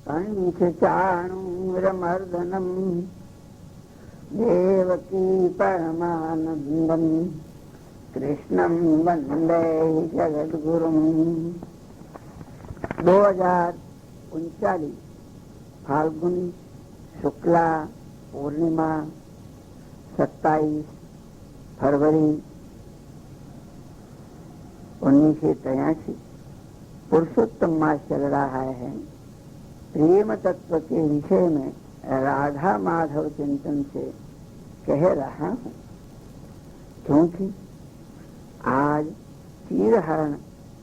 कंस चाणूरमर्दनम देवकी परमानंदम कृष्णम वंदे जगद्गुरुम। 2039 फाल्गुन शुक्ला पूर्णिमा 27 फरवरी 1983 पुरुषोत्तम मास चल रहा है। प्रेम तत्व के विषय में राधा माधव चिंतन से कह रहा हूँ, क्योंकि आज चीरहरण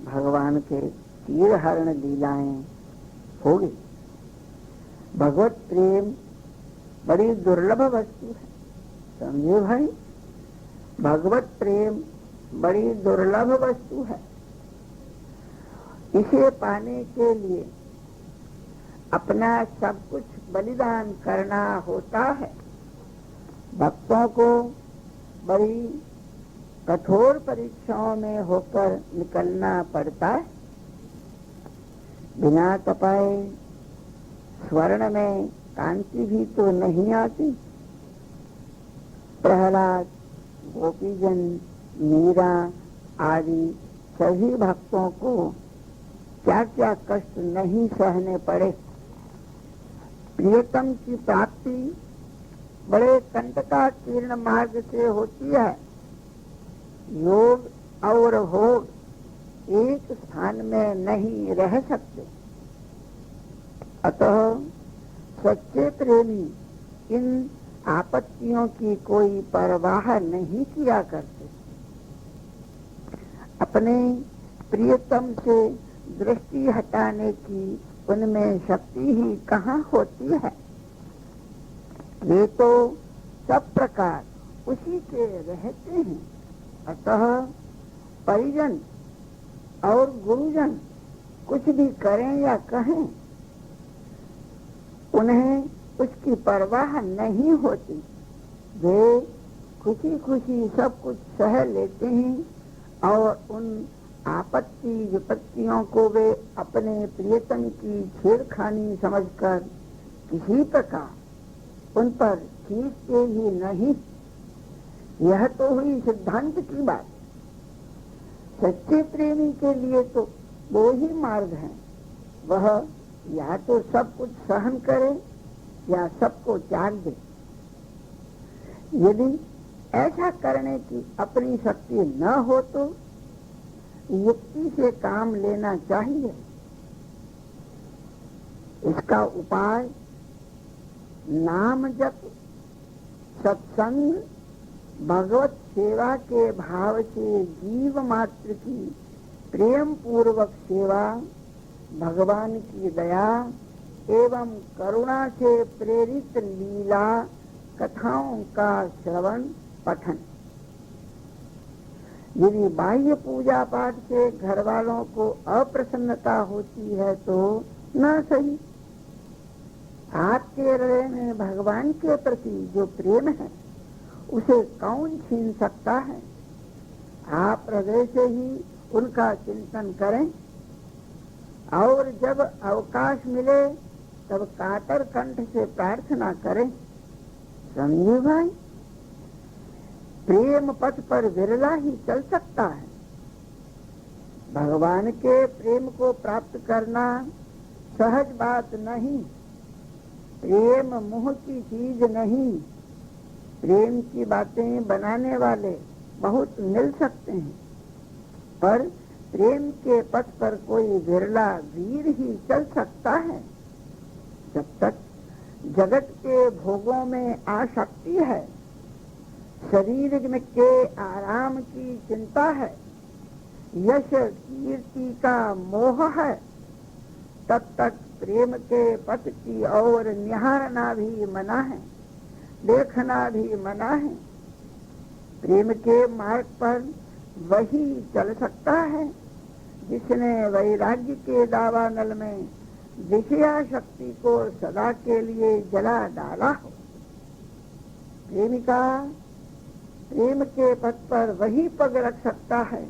भगवान के चीरहरण लीलाएं होगी। भगवत प्रेम बड़ी दुर्लभ वस्तु है, समझे भाई। भगवत प्रेम बड़ी दुर्लभ वस्तु है। इसे पाने के लिए अपना सब कुछ बलिदान करना होता है। भक्तों को बड़ी कठोर परीक्षाओं में होकर निकलना पड़ता है। बिना तपाए स्वर्ण में कांति भी तो नहीं आती। प्रहलाद, गोपीजन, मीरा आदि सभी भक्तों को क्या क्या कष्ट नहीं सहने पड़े। प्रियतम की प्राप्ति बड़े कंटकाकीर्ण मार्ग से होती है। योग और भोग एक स्थान में नहीं रह सकते। अतः सच्चे प्रेमी इन आपत्तियों की कोई परवाह नहीं किया करते। अपने प्रियतम से दृष्टि हटाने की उनमें शक्ति ही कहाँ होती है। वे तो सब प्रकार उसी के रहते हैं। अतः परिजन और गुरुजन कुछ भी करें या कहें, उन्हें उसकी परवाह नहीं होती। वे खुशी खुशी सब कुछ सह लेते हैं और उन आपत्ति विपत्तियों को वे अपने प्रियतम की छेड़खानी समझकर किसी प्रकार उन पर खींचते ही नहीं। यह तो हुई सिद्धांत की बात। सच्चे प्रेमी के लिए तो वो ही मार्ग है। वह या तो सब कुछ सहन करे या सबको त्याग दे। यदि ऐसा करने की अपनी शक्ति न हो तो युक्ति से काम लेना चाहिए। इसका उपाय नाम जप, सत्संग, भगवत सेवा के भाव से जीव मात्र की प्रेम पूर्वक सेवा, भगवान की दया एवं करुणा से प्रेरित लीला कथाओं का श्रवण पठन। यदि बाह्य पूजा पाठ से घर वालों को अप्रसन्नता होती है तो न सही। आपके हृदय में भगवान के प्रति जो प्रेम है उसे कौन छीन सकता है। आप हृदय से ही उनका चिंतन करें और जब अवकाश मिले तब कातर कंठ से प्रार्थना करें। समझे भाई। प्रेम पथ पर विरला ही चल सकता है। भगवान के प्रेम को प्राप्त करना सहज बात नहीं। प्रेम मोह की चीज नहीं। प्रेम की बातें बनाने वाले बहुत मिल सकते हैं, पर प्रेम के पथ पर कोई विरला वीर ही चल सकता है। जब तक जगत के भोगों में आसक्ति है, शरीर में के आराम की चिंता है, यश कीर्ति का मोह है, तब तक प्रेम के पथ की ओर निहारना भी मना है, देखना भी मना है। प्रेम के मार्ग पर वही चल सकता है जिसने वैराग्य के दावानल में विषयाशक्ति को सदा के लिए जला डाला हो। प्रेमिका प्रेम के पथ पर वही पग रख सकता है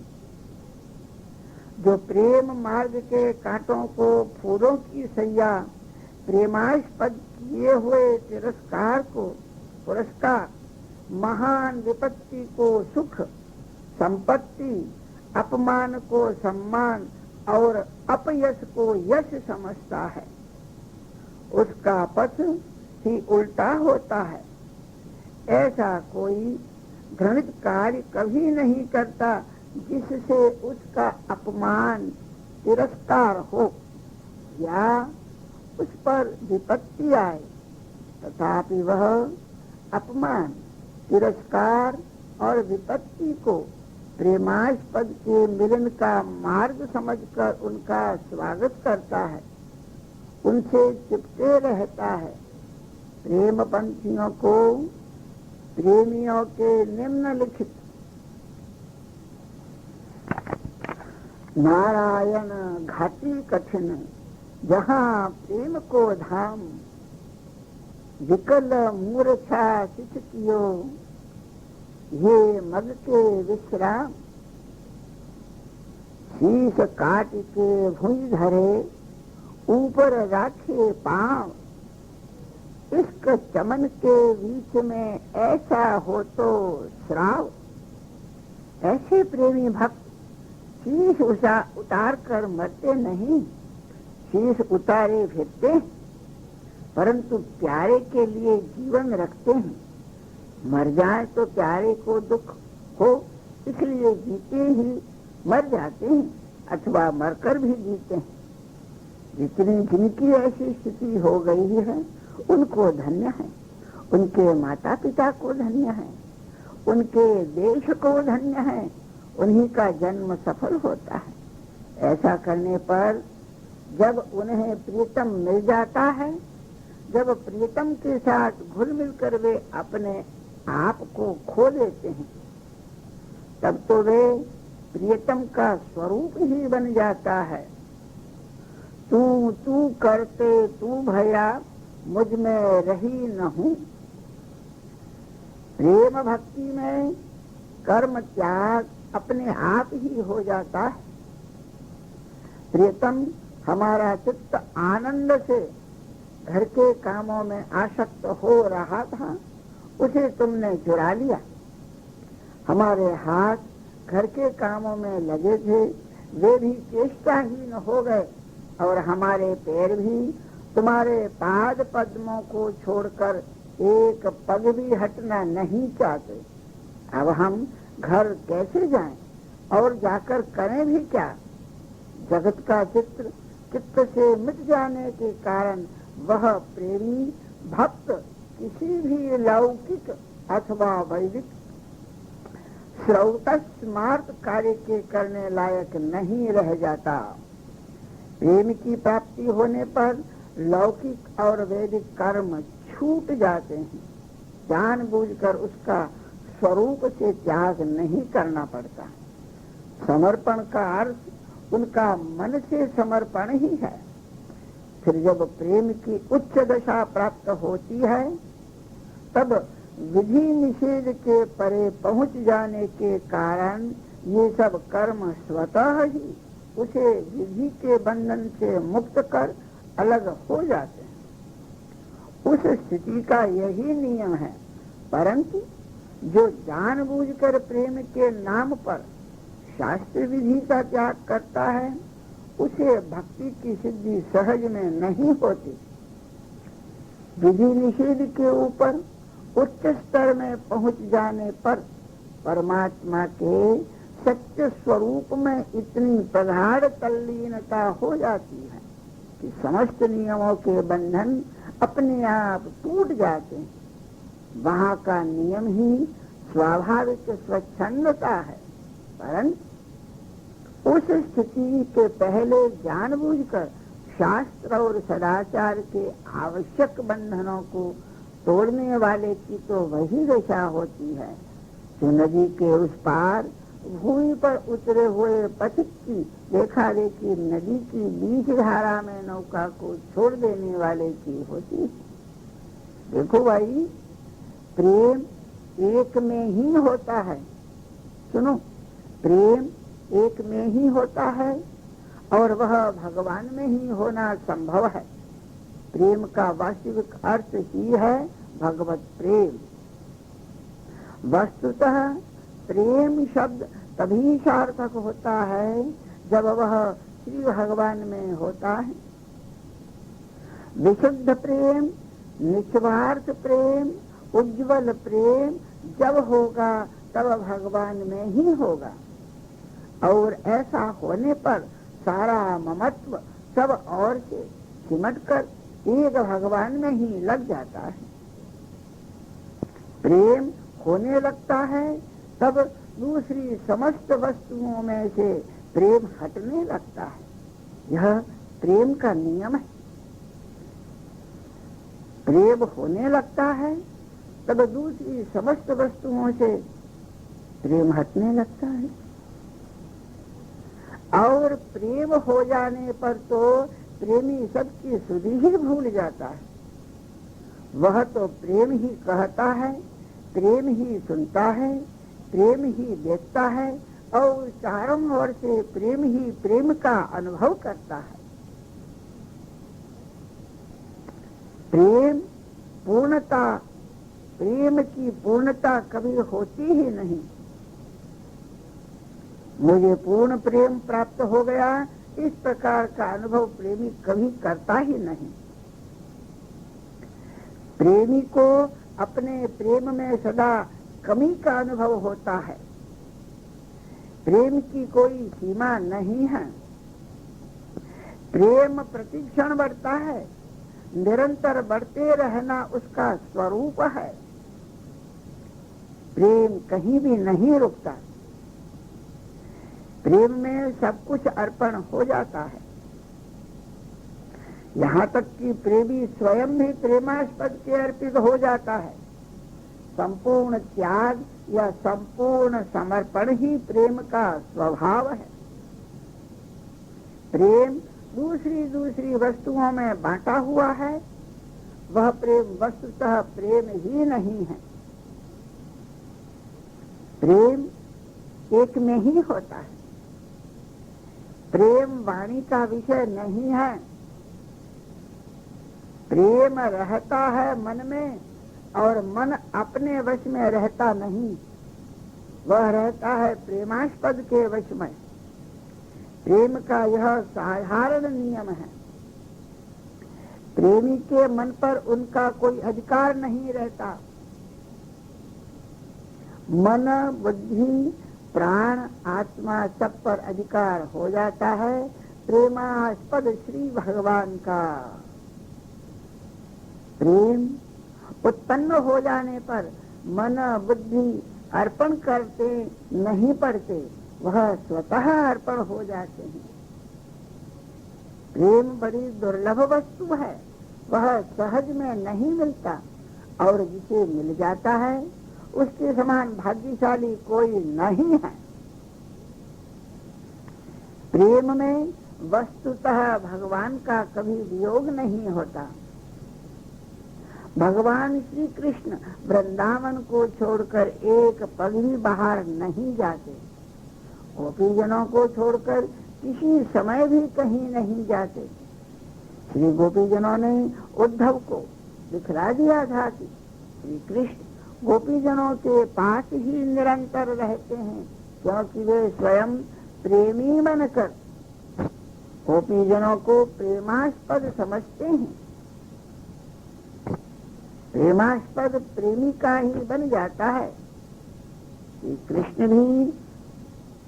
जो प्रेम मार्ग के कांटों को फूलों की सैया प्रेमास्पद किए हुए तिरस्कार को पुरस्कार, महान विपत्ति को सुख, संपत्ति, अपमान को सम्मान और अपयश को यश समझता है, उसका पथ ही उल्टा होता है। ऐसा कोई घृणित कार्य कभी नहीं करता जिससे उसका अपमान तिरस्कार हो या उस पर विपत्ति आए, तथापि वह अपमान, तिरस्कार और विपत्ति को प्रेमास्पद के मिलन का मार्ग समझकर उनका स्वागत करता है, उनसे चिपके रहता है। प्रेम पंथियों को प्रेमियों के निम्नलिखित नारायण घाटी कठिन, जहाँ प्रेम को धाम, विकल मूर्छा शिथ कियो, ये मग के विश्राम, शीश काट के भुज धरे, ऊपर राखे पांव, इश्क चमन के बीच में ऐसा हो तो श्राव। ऐसे प्रेमी भक्त शीश उतार कर मरते नहीं, शीश उतारे फिरते, परंतु प्यारे के लिए जीवन रखते हैं। मर जाए तो प्यारे को दुख हो, इसलिए जीते ही मर जाते हैं अथवा मरकर भी जीते हैं। जिनकी ऐसी स्थिति हो गई है उनको धन्य है, उनके माता पिता को धन्य है, उनके देश को धन्य है, उन्हीं का जन्म सफल होता है। ऐसा करने पर जब उन्हें प्रीतम मिल जाता है, जब प्रीतम के साथ घुल मिलकर वे अपने आप को खो देते हैं, तब तो वे प्रीतम का स्वरूप ही बन जाता है। तू तू करते तू भया, मुझ में रही न हूं। प्रेम भक्ति में कर्म त्याग अपने आप ही हो जाता है। प्रियतम हमारा चित्त आनंद से घर के कामों में आसक्त हो रहा था, उसे तुमने चुरा लिया। हमारे हाथ घर के कामों में लगे थे, वे भी चेष्टाहीन हो गए और हमारे पैर भी तुम्हारे पाद पद्मों को छोड़कर एक पग भी हटना नहीं चाहते। अब हम घर कैसे जाएं और जाकर करें भी क्या? जगत का चित्र चित्त से मिट जाने के कारण वह प्रेमी भक्त किसी भी लौकिक अथवा वैदिक श्रौतस्मार्थ कार्य के करने लायक नहीं रह जाता। प्रेम की प्राप्ति होने पर लौकिक और वैदिक कर्म छूट जाते हैं, जानबूझकर उसका स्वरूप से त्याग नहीं करना पड़ता। समर्पण का अर्थ उनका मन से समर्पण ही है। फिर जब प्रेम की उच्च दशा प्राप्त होती है, तब विधि निषेध के परे पहुंच जाने के कारण ये सब कर्म स्वतः ही उसे विधि के बंधन से मुक्त कर अलग हो जाते हैं। उस स्थिति का यही नियम है। परंतु जो जानबूझकर प्रेम के नाम पर शास्त्र विधि का त्याग करता है, उसे भक्ति की सिद्धि सहज में नहीं होती। विधि निषेध के ऊपर उच्च स्तर में पहुंच जाने पर परमात्मा के सत्य स्वरूप में इतनी प्रगाढ़ तल्लीनता हो जाती है कि समस्त नियमों के बंधन अपने आप टूट जाते हैं। वहाँ का नियम ही स्वाभाविक स्वच्छंदता है। परंतु उस स्थिति के पहले जानबूझकर शास्त्र और सदाचार के आवश्यक बंधनों को तोड़ने वाले की तो वही दशा होती है जो नदी के उस पार भूमि पर उतरे हुए पथिक की देखा देखी नदी की बीच धारा में नौका को छोड़ देने वाले की होती है। देखो भाई, प्रेम एक में ही होता है। सुनो, प्रेम एक में ही होता है और वह भगवान में ही होना संभव है। प्रेम का वास्तविक अर्थ ही है भगवत प्रेम। वस्तुतः प्रेम शब्द तभी सार्थक होता है जब वह श्री भगवान में होता है। विशुद्ध प्रेम, निस्वार्थ प्रेम, उज्ज्वल प्रेम जब होगा तब भगवान में ही होगा, और ऐसा होने पर सारा ममत्व सब और से सिमटकर एक भगवान में ही लग जाता है। प्रेम होने लगता है तब दूसरी समस्त वस्तुओं में से प्रेम हटने लगता है। यह प्रेम का नियम है। प्रेम होने लगता है तब दूसरी समस्त वस्तुओं से प्रेम हटने लगता है, और प्रेम हो जाने पर तो प्रेमी सबकी सुधि ही भूल जाता है। वह तो प्रेम ही कहता है, प्रेम ही सुनता है, प्रेम ही देखता है, और चारों ओर से प्रेम ही प्रेम का अनुभव करता है। प्रेम पूर्णता, प्रेम की पूर्णता कभी होती ही नहीं। मुझे पूर्ण प्रेम प्राप्त हो गया, इस प्रकार का अनुभव प्रेमी कभी करता ही नहीं। प्रेमी को अपने प्रेम में सदा कमी का अनुभव होता है। प्रेम की कोई सीमा नहीं है। प्रेम प्रतिक्षण बढ़ता है, निरंतर बढ़ते रहना उसका स्वरूप है। प्रेम कहीं भी नहीं रुकता। प्रेम में सब कुछ अर्पण हो जाता है, यहाँ तक कि प्रेमी स्वयं भी प्रेमास्पद के अर्पित हो जाता है। संपूर्ण त्याग या संपूर्ण समर्पण ही प्रेम का स्वभाव है। प्रेम दूसरी दूसरी वस्तुओं में बांटा हुआ है, वह प्रेम वस्तुतः प्रेम ही नहीं है। प्रेम एक में ही होता है। प्रेम वाणी का विषय नहीं है। प्रेम रहता है मन में, और मन अपने वश में रहता नहीं, वह रहता है प्रेमास्पद के वश में। प्रेम का यह साधारण नियम है। प्रेमी के मन पर उनका कोई अधिकार नहीं रहता। मन, बुद्धि, प्राण, आत्मा सब पर अधिकार हो जाता है प्रेमास्पद श्री भगवान का। प्रेम उत्पन्न हो जाने पर मन, बुद्धि अर्पण करते नहीं पड़ते, वह स्वतः अर्पण हो जाते हैं। प्रेम बड़ी दुर्लभ वस्तु है, वह सहज में नहीं मिलता, और जिसे मिल जाता है उसके समान भाग्यशाली कोई नहीं है। प्रेम में वस्तुतः भगवान का कभी वियोग नहीं होता। भगवान श्री कृष्ण वृंदावन को छोड़कर एक पग भी बाहर नहीं जाते। गोपीजनों को छोड़कर किसी समय भी कहीं नहीं जाते। श्री गोपीजनों ने उद्धव को दिखला दिया था कि श्री कृष्ण गोपीजनों के पास ही निरंतर रहते हैं, क्योंकि वे स्वयं प्रेमी बनकर गोपीजनों को प्रेमास्पद समझते हैं। प्रेमास्पद प्रेमी का ही बन जाता है। श्री कृष्ण भी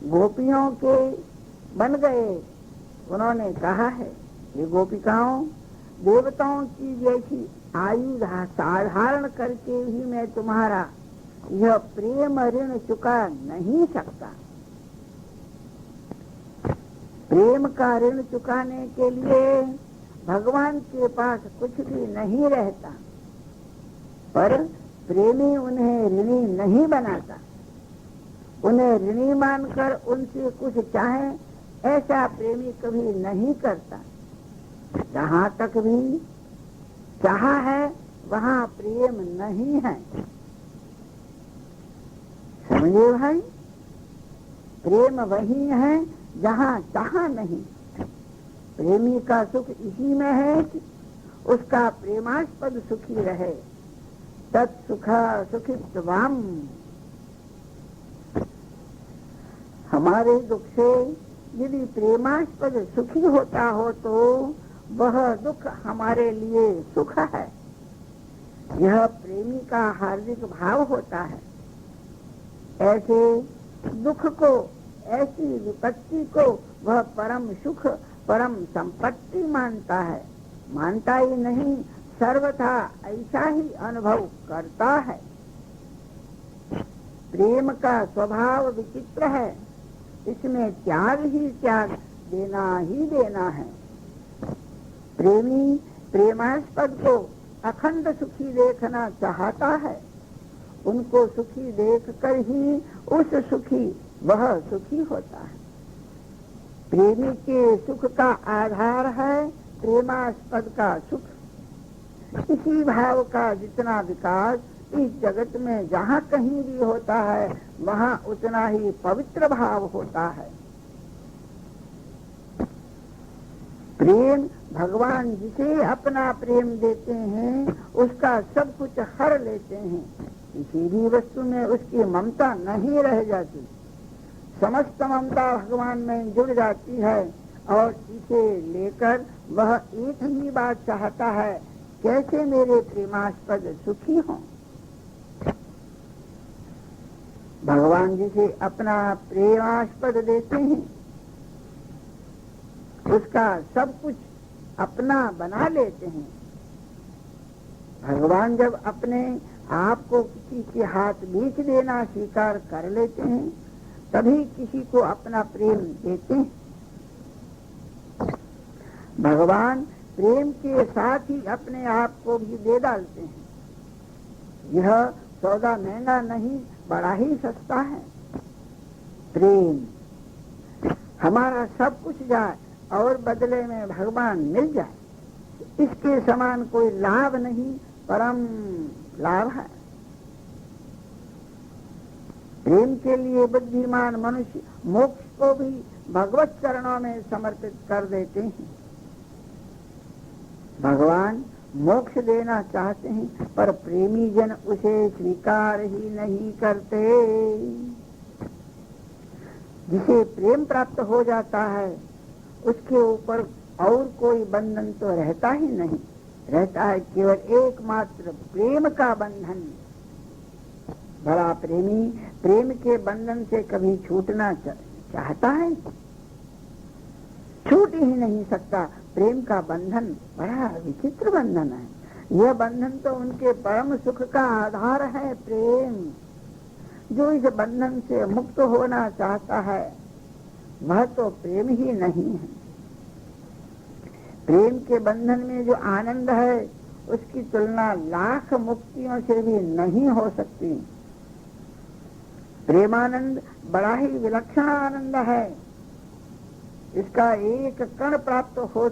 गोपियों के बन गए। उन्होंने कहा है, ये गोपिकाओं, देवताओं की जैसी आयु साधारण करके भी मैं तुम्हारा यह प्रेम ऋण चुका नहीं सकता। प्रेम का ऋण चुकाने के लिए भगवान के पास कुछ भी नहीं रहता, पर प्रेमी उन्हें ऋणी नहीं बनाता। उन्हें ऋणी मानकर उनसे कुछ चाहे ऐसा प्रेमी कभी नहीं करता। जहाँ तक भी चाहा है वहाँ प्रेम नहीं है। समझे भाई, प्रेम वही है जहाँ चाहा नहीं। प्रेमी का सुख इसी में है कि उसका प्रेमास्पद सुखी रहे। तत्सुखा सुखित्वम। हमारे दुख से यदि प्रेमास्पद सुखी होता हो तो वह दुख हमारे लिए सुख है। यह प्रेमी का हार्दिक भाव होता है। ऐसे दुख को, ऐसी विपत्ति को वह परम सुख, परम संपत्ति मानता है। मानता ही नहीं, सर्वथा ऐसा ही अनुभव करता है। प्रेम का स्वभाव विचित्र है। इसमें त्याग ही त्याग, देना ही देना है। प्रेमी प्रेमास्पद को अखंड सुखी देखना चाहता है। उनको सुखी देखकर ही उस सुखी वह सुखी होता है। प्रेमी के सुख का आधार है प्रेमास्पद का सुख। इसी भाव का जितना विकास इस जगत में जहाँ कहीं भी होता है, वहाँ उतना ही पवित्र भाव होता है। प्रेम भगवान जिसे अपना प्रेम देते हैं, उसका सब कुछ हर लेते हैं। किसी भी वस्तु में उसकी ममता नहीं रह जाती। समस्त ममता भगवान में जुड़ जाती है और इसे लेकर वह एक ही बात चाहता है, कैसे मेरे प्रेमास्पद सुखी हों। भगवान जिसे अपना प्रेमास्पद देते हैं, उसका सब कुछ अपना बना लेते हैं। भगवान जब अपने आप को किसी के हाथ बेच देना स्वीकार कर लेते हैं, तभी किसी को अपना प्रेम देते हैं। भगवान प्रेम के साथ ही अपने आप को भी दे डालते हैं। यह सौदा महंगा नहीं, बड़ा ही सस्ता है। प्रेम हमारा सब कुछ जाए और बदले में भगवान मिल जाए, इसके समान कोई लाभ नहीं, परम लाभ है। प्रेम के लिए बुद्धिमान मनुष्य मोक्ष को भी भगवत चरणों में समर्पित कर देते हैं। भगवान मोक्ष देना चाहते हैं, पर प्रेमी जन उसे स्वीकार ही नहीं करते। जिसे प्रेम प्राप्त हो जाता है, उसके ऊपर और कोई बंधन तो रहता ही नहीं। रहता है केवल एकमात्र प्रेम का बंधन। बड़ा प्रेमी प्रेम के बंधन से कभी छूटना चाहता है, छूट ही नहीं सकता। प्रेम का बंधन बड़ा विचित्र बंधन है। यह बंधन तो उनके परम सुख का आधार है। प्रेम जो इस बंधन से मुक्त होना चाहता है, वह तो प्रेम ही नहीं है। प्रेम के बंधन में जो आनंद है, उसकी तुलना लाख मुक्तियों से भी नहीं हो सकती। प्रेमानंद बड़ा ही विलक्षण आनंद है। इसका एक कण प्राप्त हो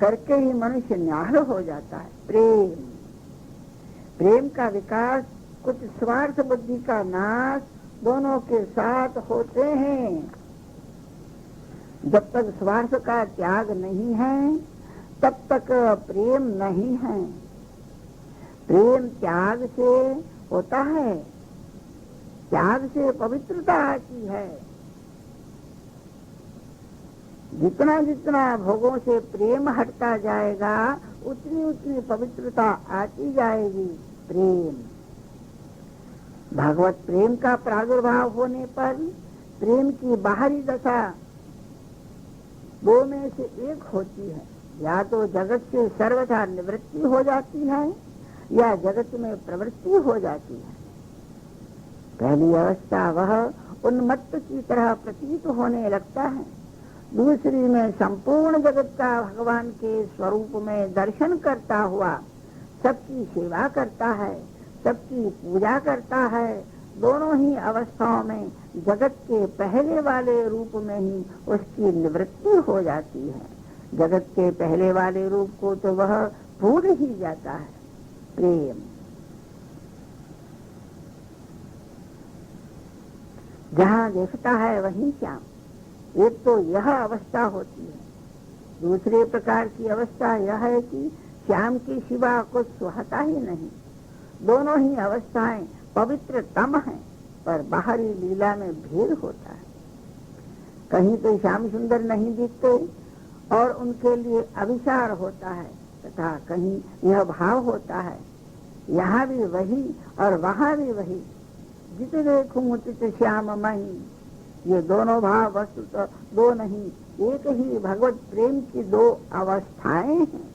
करके ही मनुष्य न्याहल हो जाता है। प्रेम का विकास, कुछ स्वार्थ बुद्धि का नाश, दोनों के साथ होते हैं। जब तक स्वार्थ का त्याग नहीं है, तब तक प्रेम नहीं है। प्रेम त्याग से होता है, त्याग से पवित्रता आती है। जितना जितना भोगों से प्रेम हटता जाएगा, उतनी उतनी पवित्रता आती जाएगी। प्रेम, भगवत प्रेम का प्रादुर्भाव होने पर प्रेम की बाहरी दशा दो में से एक होती है। या तो जगत से सर्वथा निवृत्ति हो जाती है, या जगत में प्रवृत्ति हो जाती है। पहली अवस्था वह उन्मत्त की तरह प्रतीत होने लगता है। दूसरी में संपूर्ण जगत का भगवान के स्वरूप में दर्शन करता हुआ सबकी सेवा करता है, सबकी पूजा करता है। दोनों ही अवस्थाओं में जगत के पहले वाले रूप में ही उसकी निवृत्ति हो जाती है। जगत के पहले वाले रूप को तो वह भूल ही जाता है। प्रेम जहाँ देखता है वहीं श्याम। एक तो यह अवस्था होती है। दूसरे प्रकार की अवस्था यह है कि श्याम के सिवा कुछ सुहाता ही नहीं। दोनों ही अवस्थाएं पवित्रतम हैं, पर बाहरी लीला में भेद होता है। कहीं तो श्याम सुंदर नहीं दिखते और उनके लिए अभिसार होता है, तथा कहीं यह भाव होता है, यहाँ भी वही और वहाँ भी वही, जित देखूं तित श्याम मही। ये दोनों भाव वस्तु तो दो नहीं, एक ही भगवत प्रेम की दो अवस्थाएं हैं।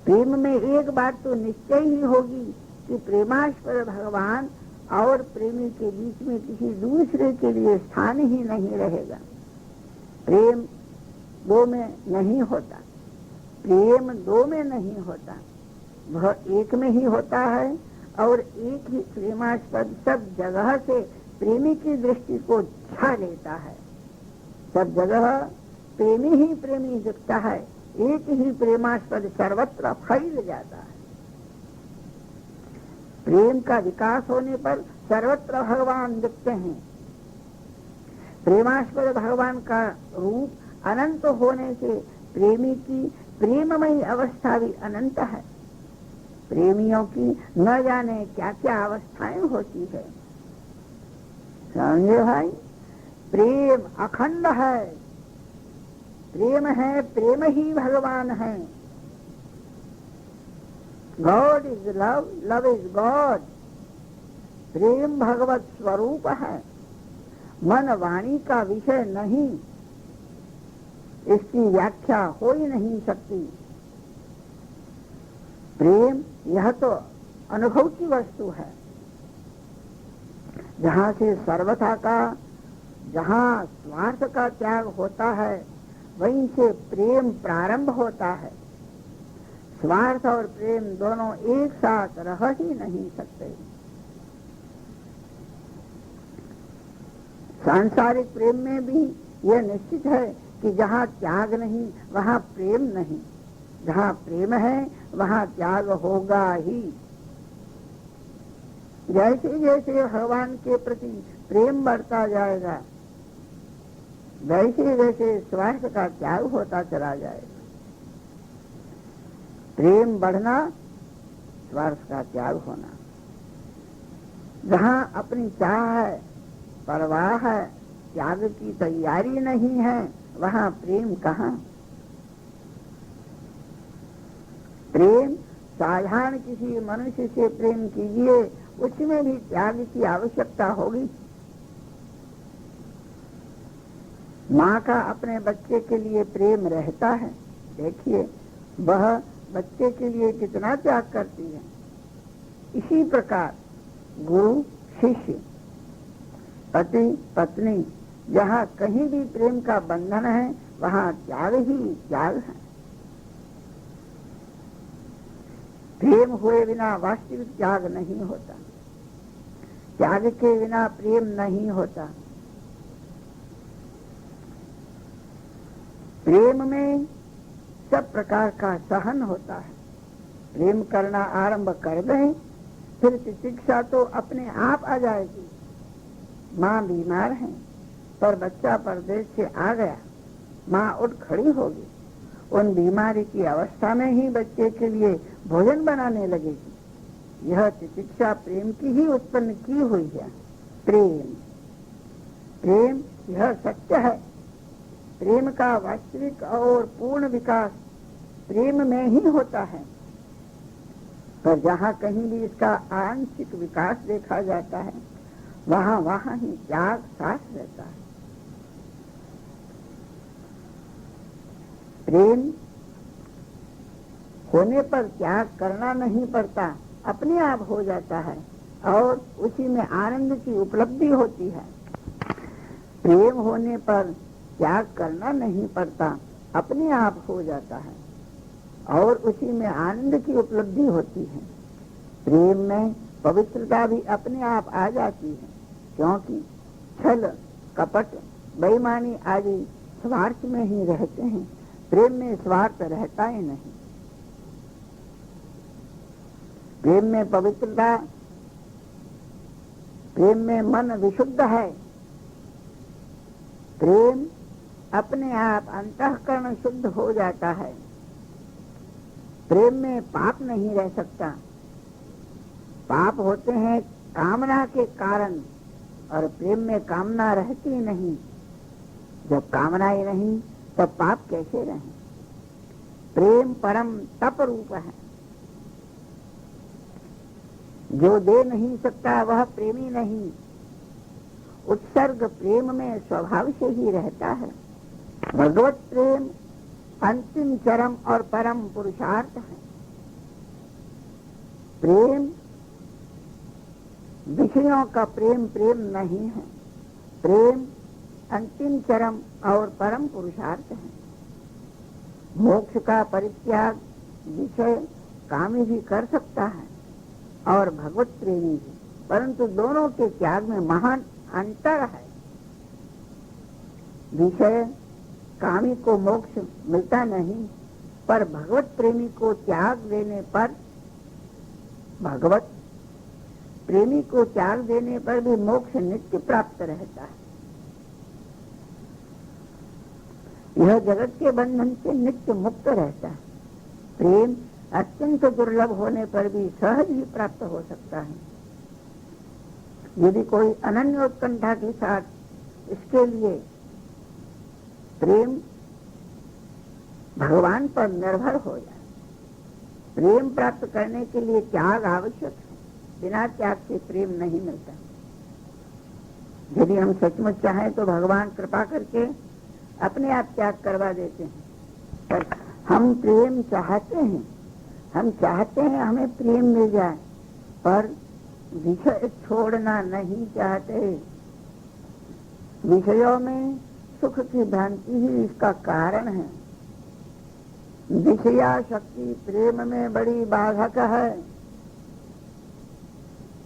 प्रेम में एक बात तो निश्चय ही होगी कि प्रेमास्पद भगवान और प्रेमी के बीच में किसी दूसरे के लिए स्थान ही नहीं रहेगा। प्रेम दो में नहीं होता, प्रेम दो में नहीं होता, वह एक में ही होता है। और एक ही प्रेमास्पद सब जगह से प्रेमी की दृष्टि को छा लेता है। सब जगह प्रेमी ही प्रेमी दिखता है, एक ही प्रेमास्पद सर्वत्र फैल जाता है। प्रेम का विकास होने पर सर्वत्र भगवान दिखते हैं। प्रेमास्पद भगवान का रूप अनंत होने से प्रेमी की प्रेममयी अवस्था भी अनंत है। प्रेमियों की न जाने क्या क्या अवस्थाएं होती है, समझे भाई। प्रेम अखंड है, प्रेम है, प्रेम ही भगवान है। God is love, love is God. प्रेम भगवत स्वरूप है, मन वाणी का विषय नहीं, इसकी व्याख्या हो ही नहीं सकती। प्रेम यह तो अनुभव की वस्तु है, जहाँ से सर्वथा का, जहाँ स्वार्थ का त्याग होता है, वहीं से प्रेम प्रारंभ होता है। स्वार्थ और प्रेम दोनों एक साथ रह ही नहीं सकते। सांसारिक प्रेम में भी यह निश्चित है कि जहाँ त्याग नहीं वहाँ प्रेम नहीं, जहाँ प्रेम है वहाँ त्याग होगा ही। जैसे जैसे भगवान के प्रति प्रेम बढ़ता जाएगा, वैसे वैसे स्वार्थ का त्याग होता चला जाएगा। प्रेम बढ़ना, स्वार्थ का त्याग होना। जहाँ अपनी चाह है, परवाह है, त्याग की तैयारी नहीं है, वहाँ प्रेम कहाँ। प्रेम साधारण किसी मनुष्य से प्रेम कीजिए, उसमें भी त्याग की आवश्यकता होगी। माँ का अपने बच्चे के लिए प्रेम रहता है, देखिए वह बच्चे के लिए कितना त्याग करती है। इसी प्रकार गुरु शिष्य, पति पत्नी, जहाँ कहीं भी प्रेम का बंधन है वहाँ त्याग ही त्याग है। प्रेम हुए बिना वास्तविक त्याग नहीं होता, त्याग के बिना प्रेम नहीं होता। प्रेम में सब प्रकार का सहन होता है। प्रेम करना आरंभ कर दें, फिर चिकित्सा तो अपने आप आ जाएगी। माँ बीमार है पर बच्चा परदेश से आ गया, माँ उठ खड़ी होगी, उन बीमारी की अवस्था में ही बच्चे के लिए भोजन बनाने लगेगी। यह चिकित्सा प्रेम की ही उत्पन्न की हुई है। प्रेम प्रेम यह सत्य है। प्रेम का वास्तविक और पूर्ण विकास प्रेम में ही होता है, पर जहाँ कहीं भी इसका आंशिक विकास देखा जाता है वहाँ वहाँ ही त्याग साथ रहता है। प्रेम होने पर त्याग करना नहीं पड़ता, अपने आप हो जाता है और उसी में आनंद की उपलब्धि होती है। प्रेम होने पर त्याग करना नहीं पड़ता, अपने आप हो जाता है और उसी में आनंद की उपलब्धि होती है। प्रेम में पवित्रता भी अपने आप आ जाती है, क्योंकि छल कपट बेईमानी आदि स्वार्थ में ही रहते हैं। प्रेम में स्वार्थ रहता ही नहीं। प्रेम में पवित्रता, प्रेम में मन विशुद्ध है। प्रेम अपने आप अंतःकरण शुद्ध हो जाता है। प्रेम में पाप नहीं रह सकता। पाप होते हैं कामना के कारण, और प्रेम में कामना रहती नहीं। जब कामना ही नहीं तब पाप कैसे रहे? प्रेम परम तप रूप है। जो दे नहीं सकता वह प्रेमी नहीं। उत्सर्ग प्रेम में स्वभाव से ही रहता है। भगवत प्रेम अंतिम चरम और परम पुरुषार्थ है। प्रेम विषयों का प्रेम प्रेम नहीं है। प्रेम अंतिम चरम और परम पुरुषार्थ है। मोक्ष का परित्याग विषय कामी भी कर सकता है और भगवत प्रेमी भी, परंतु दोनों के त्याग में महान अंतर है। विषय कामी को मोक्ष मिलता नहीं, पर भगवत प्रेमी को त्याग देने पर, भगवत प्रेमी को त्याग देने पर भी मोक्ष नित्य प्राप्त रहता है। यह जगत के बंधन से नित्य मुक्त रहता है। प्रेम अत्यंत दुर्लभ होने पर भी सहज ही प्राप्त हो सकता है। यदि कोई अनन्य उत्कंठा के साथ इसके लिए प्रेम भगवान पर निर्भर हो जाए। प्रेम प्राप्त करने के लिए त्याग आवश्यक है। बिना त्याग से प्रेम नहीं मिलता। यदि हम सचमुच चाहें तो भगवान कृपा करके अपने आप त्याग करवा देते हैं, पर हम प्रेम चाहते हैं। हम चाहते हैं हमें प्रेम मिल जाए, पर विषय छोड़ना नहीं चाहते। विषयों में सुख की भ्रांति ही इसका कारण है। विषयाशक्ति प्रेम में बड़ी बाधक है।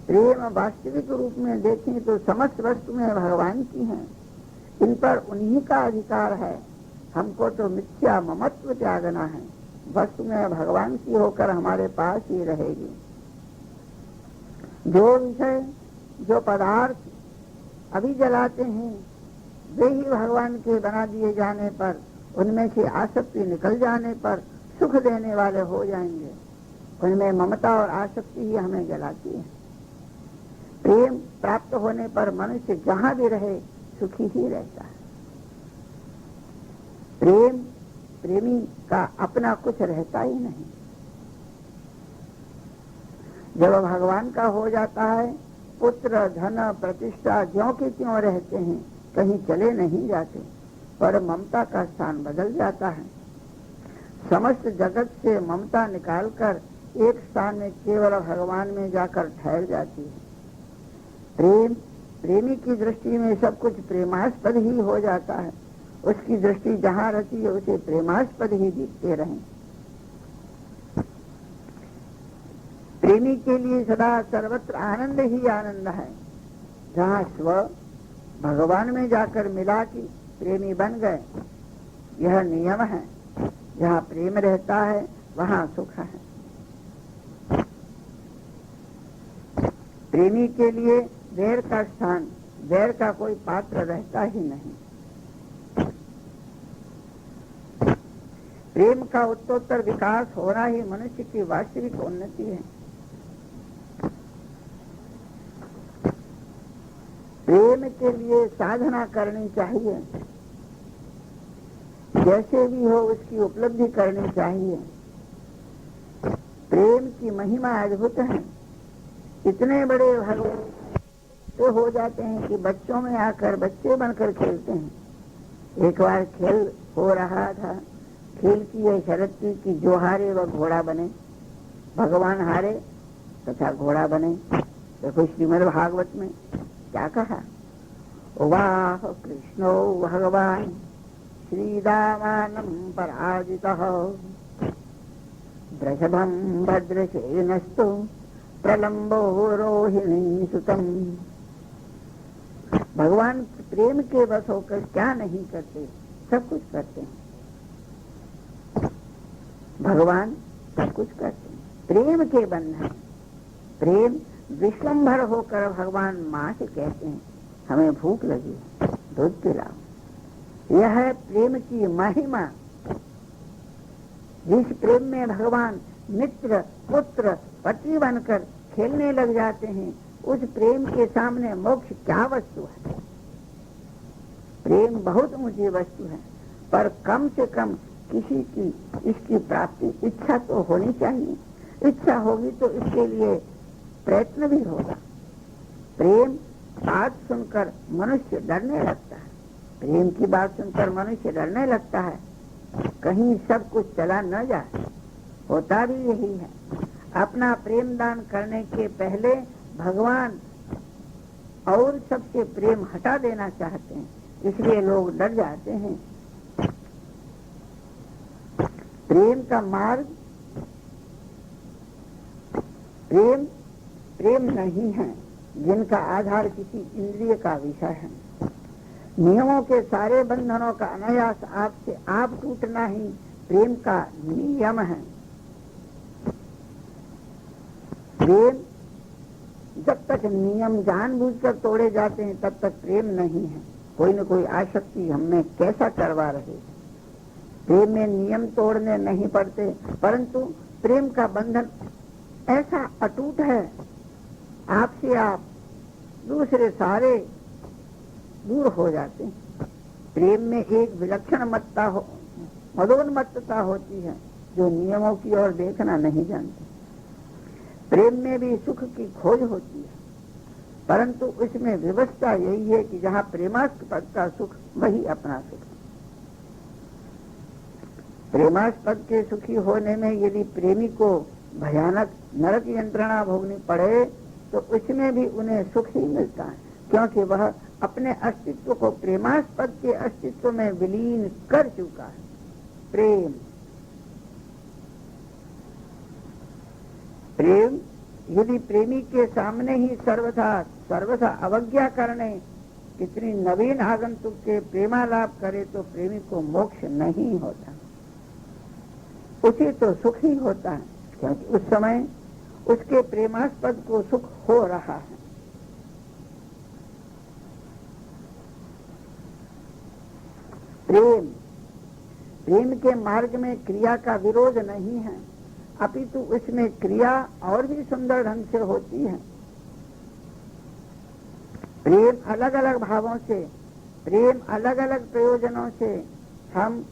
प्रेम वास्तविक रूप में देखें तो समस्त वस्तु में भगवान की है। इन पर उन्हीं का अधिकार है। हमको तो मिथ्या ममत्व त्यागना है। वस्तु में भगवान की होकर हमारे पास ही रहेगी। जो विषय, जो पदार्थ अभी जलाते हैं, वे ही भगवान के बना दिए जाने पर, उनमें से आसक्ति निकल जाने पर सुख देने वाले हो जाएंगे। उनमें ममता और आसक्ति ही हमें जलाती है। प्रेम प्राप्त होने पर मनुष्य जहाँ भी रहे सुखी ही रहता है। प्रेम प्रेमी का अपना कुछ रहता ही नहीं। जब भगवान का हो जाता है, पुत्र धन प्रतिष्ठा ज्यों के त्यों रहते हैं, कहीं चले नहीं जाते, पर ममता का स्थान बदल जाता है। समस्त जगत से ममता निकालकर एक स्थान में केवल भगवान में जाकर ठहर जाती है। प्रेम प्रेमी की दृष्टि में सब कुछ प्रेमास्पद ही हो जाता है। उसकी दृष्टि जहाँ रहती है उसे प्रेमास्पद ही दिखते रहें। प्रेमी के लिए सदा सर्वत्र आनंद ही आनंद है। जहाँ स्व भगवान में जाकर मिला कि प्रेमी बन गए, यह नियम है। जहाँ प्रेम रहता है वहाँ सुख है। प्रेमी के लिए वैर का स्थान, वैर का कोई पात्र रहता ही नहीं। प्रेम का उत्तरोत्तर विकास होना ही मनुष्य की वास्तविक उन्नति है। प्रेम के लिए साधना करनी चाहिए। जैसे भी हो उसकी उपलब्धि करनी चाहिए। प्रेम की महिमा अद्भुत है। इतने बड़े भगवान तो हो जाते हैं कि बच्चों में आकर बच्चे बनकर खेलते हैं। एक बार खेल हो रहा था, खेल की यह शर्त थी कि जो हारे वह घोड़ा बने। भगवान हारे तथा घोड़ा बने। देखो श्रीमद् भागवत में क्या कहा, वाह कृष्णो भगवान श्रीदामानं पराजितः वृषभं भद्रसेनस्तु प्रलम्बो रोहिणी सुतम। भगवान प्रेम के बस होकर क्या नहीं करते, सब कुछ करते हैं। भगवान सब कुछ करते हैं। प्रेम के बंधन, प्रेम विश्वंभर होकर भगवान माँ से कहते हैं, हमें भूख लगी है, दूध पिलाओ। यह है प्रेम की महिमा। जिस प्रेम में भगवान मित्र पुत्र पति बनकर खेलने लग जाते हैं, उस प्रेम के सामने मोक्ष क्या वस्तु है। प्रेम बहुत ऊंची वस्तु है, पर कम से कम किसी की इसकी प्राप्ति इच्छा तो होनी चाहिए। इच्छा होगी तो इसके लिए प्रयत्न भी होगा। प्रेम बात सुनकर मनुष्य डरने लगता है। प्रेम की बात सुनकर मनुष्य डरने लगता है, कहीं सब कुछ चला न जाए। होता भी यही है। अपना प्रेम दान करने के पहले भगवान और सबसे प्रेम हटा देना चाहते हैं, इसलिए लोग डर जाते हैं। प्रेम का मार्ग प्रेम नहीं है जिनका आधार किसी इंद्रिय का विषय है। नियमों के सारे बंधनों का अनायास आपसे आप टूटना ही प्रेम का नियम है। प्रेम जब तक नियम जानबूझकर तोड़े जाते हैं तब तक प्रेम नहीं है। कोई न कोई आसक्ति हमें कैसा करवा रहे। प्रेम में नियम तोड़ने नहीं पड़ते, परंतु प्रेम का बंधन ऐसा अटूट है, आपसे आप दूसरे सारे दूर हो जाते हैं। प्रेम में एक विलक्षण मदोन्मत्तता होती है जो नियमों की ओर देखना नहीं जानते। प्रेम में भी सुख की खोज होती है, परंतु उसमें व्यवस्था यही है कि जहाँ प्रेमास्पद का सुख वही अपना सुख। प्रेमास्पद के सुखी होने में यदि प्रेमी को भयानक नरक यंत्रणा भोगनी पड़े तो उसमें भी उन्हें सुख ही मिलता है, क्योंकि वह अपने अस्तित्व को प्रेमास्पद के अस्तित्व में विलीन कर चुका है। प्रेम यदि प्रेमी के सामने ही सर्वथा अवज्ञा करने कितनी नवीन आगंतुक के प्रेमालाप करे तो प्रेमी को मोक्ष नहीं होता, उसे तो सुख ही होता है, क्योंकि उस समय उसके प्रेमास्पद को सुख हो रहा है। प्रेम के मार्ग में क्रिया का विरोध नहीं है, अपितु उसमें क्रिया और भी सुंदर ढंग से होती है। प्रेम अलग अलग भावों से, प्रेम अलग अलग प्रयोजनों से हम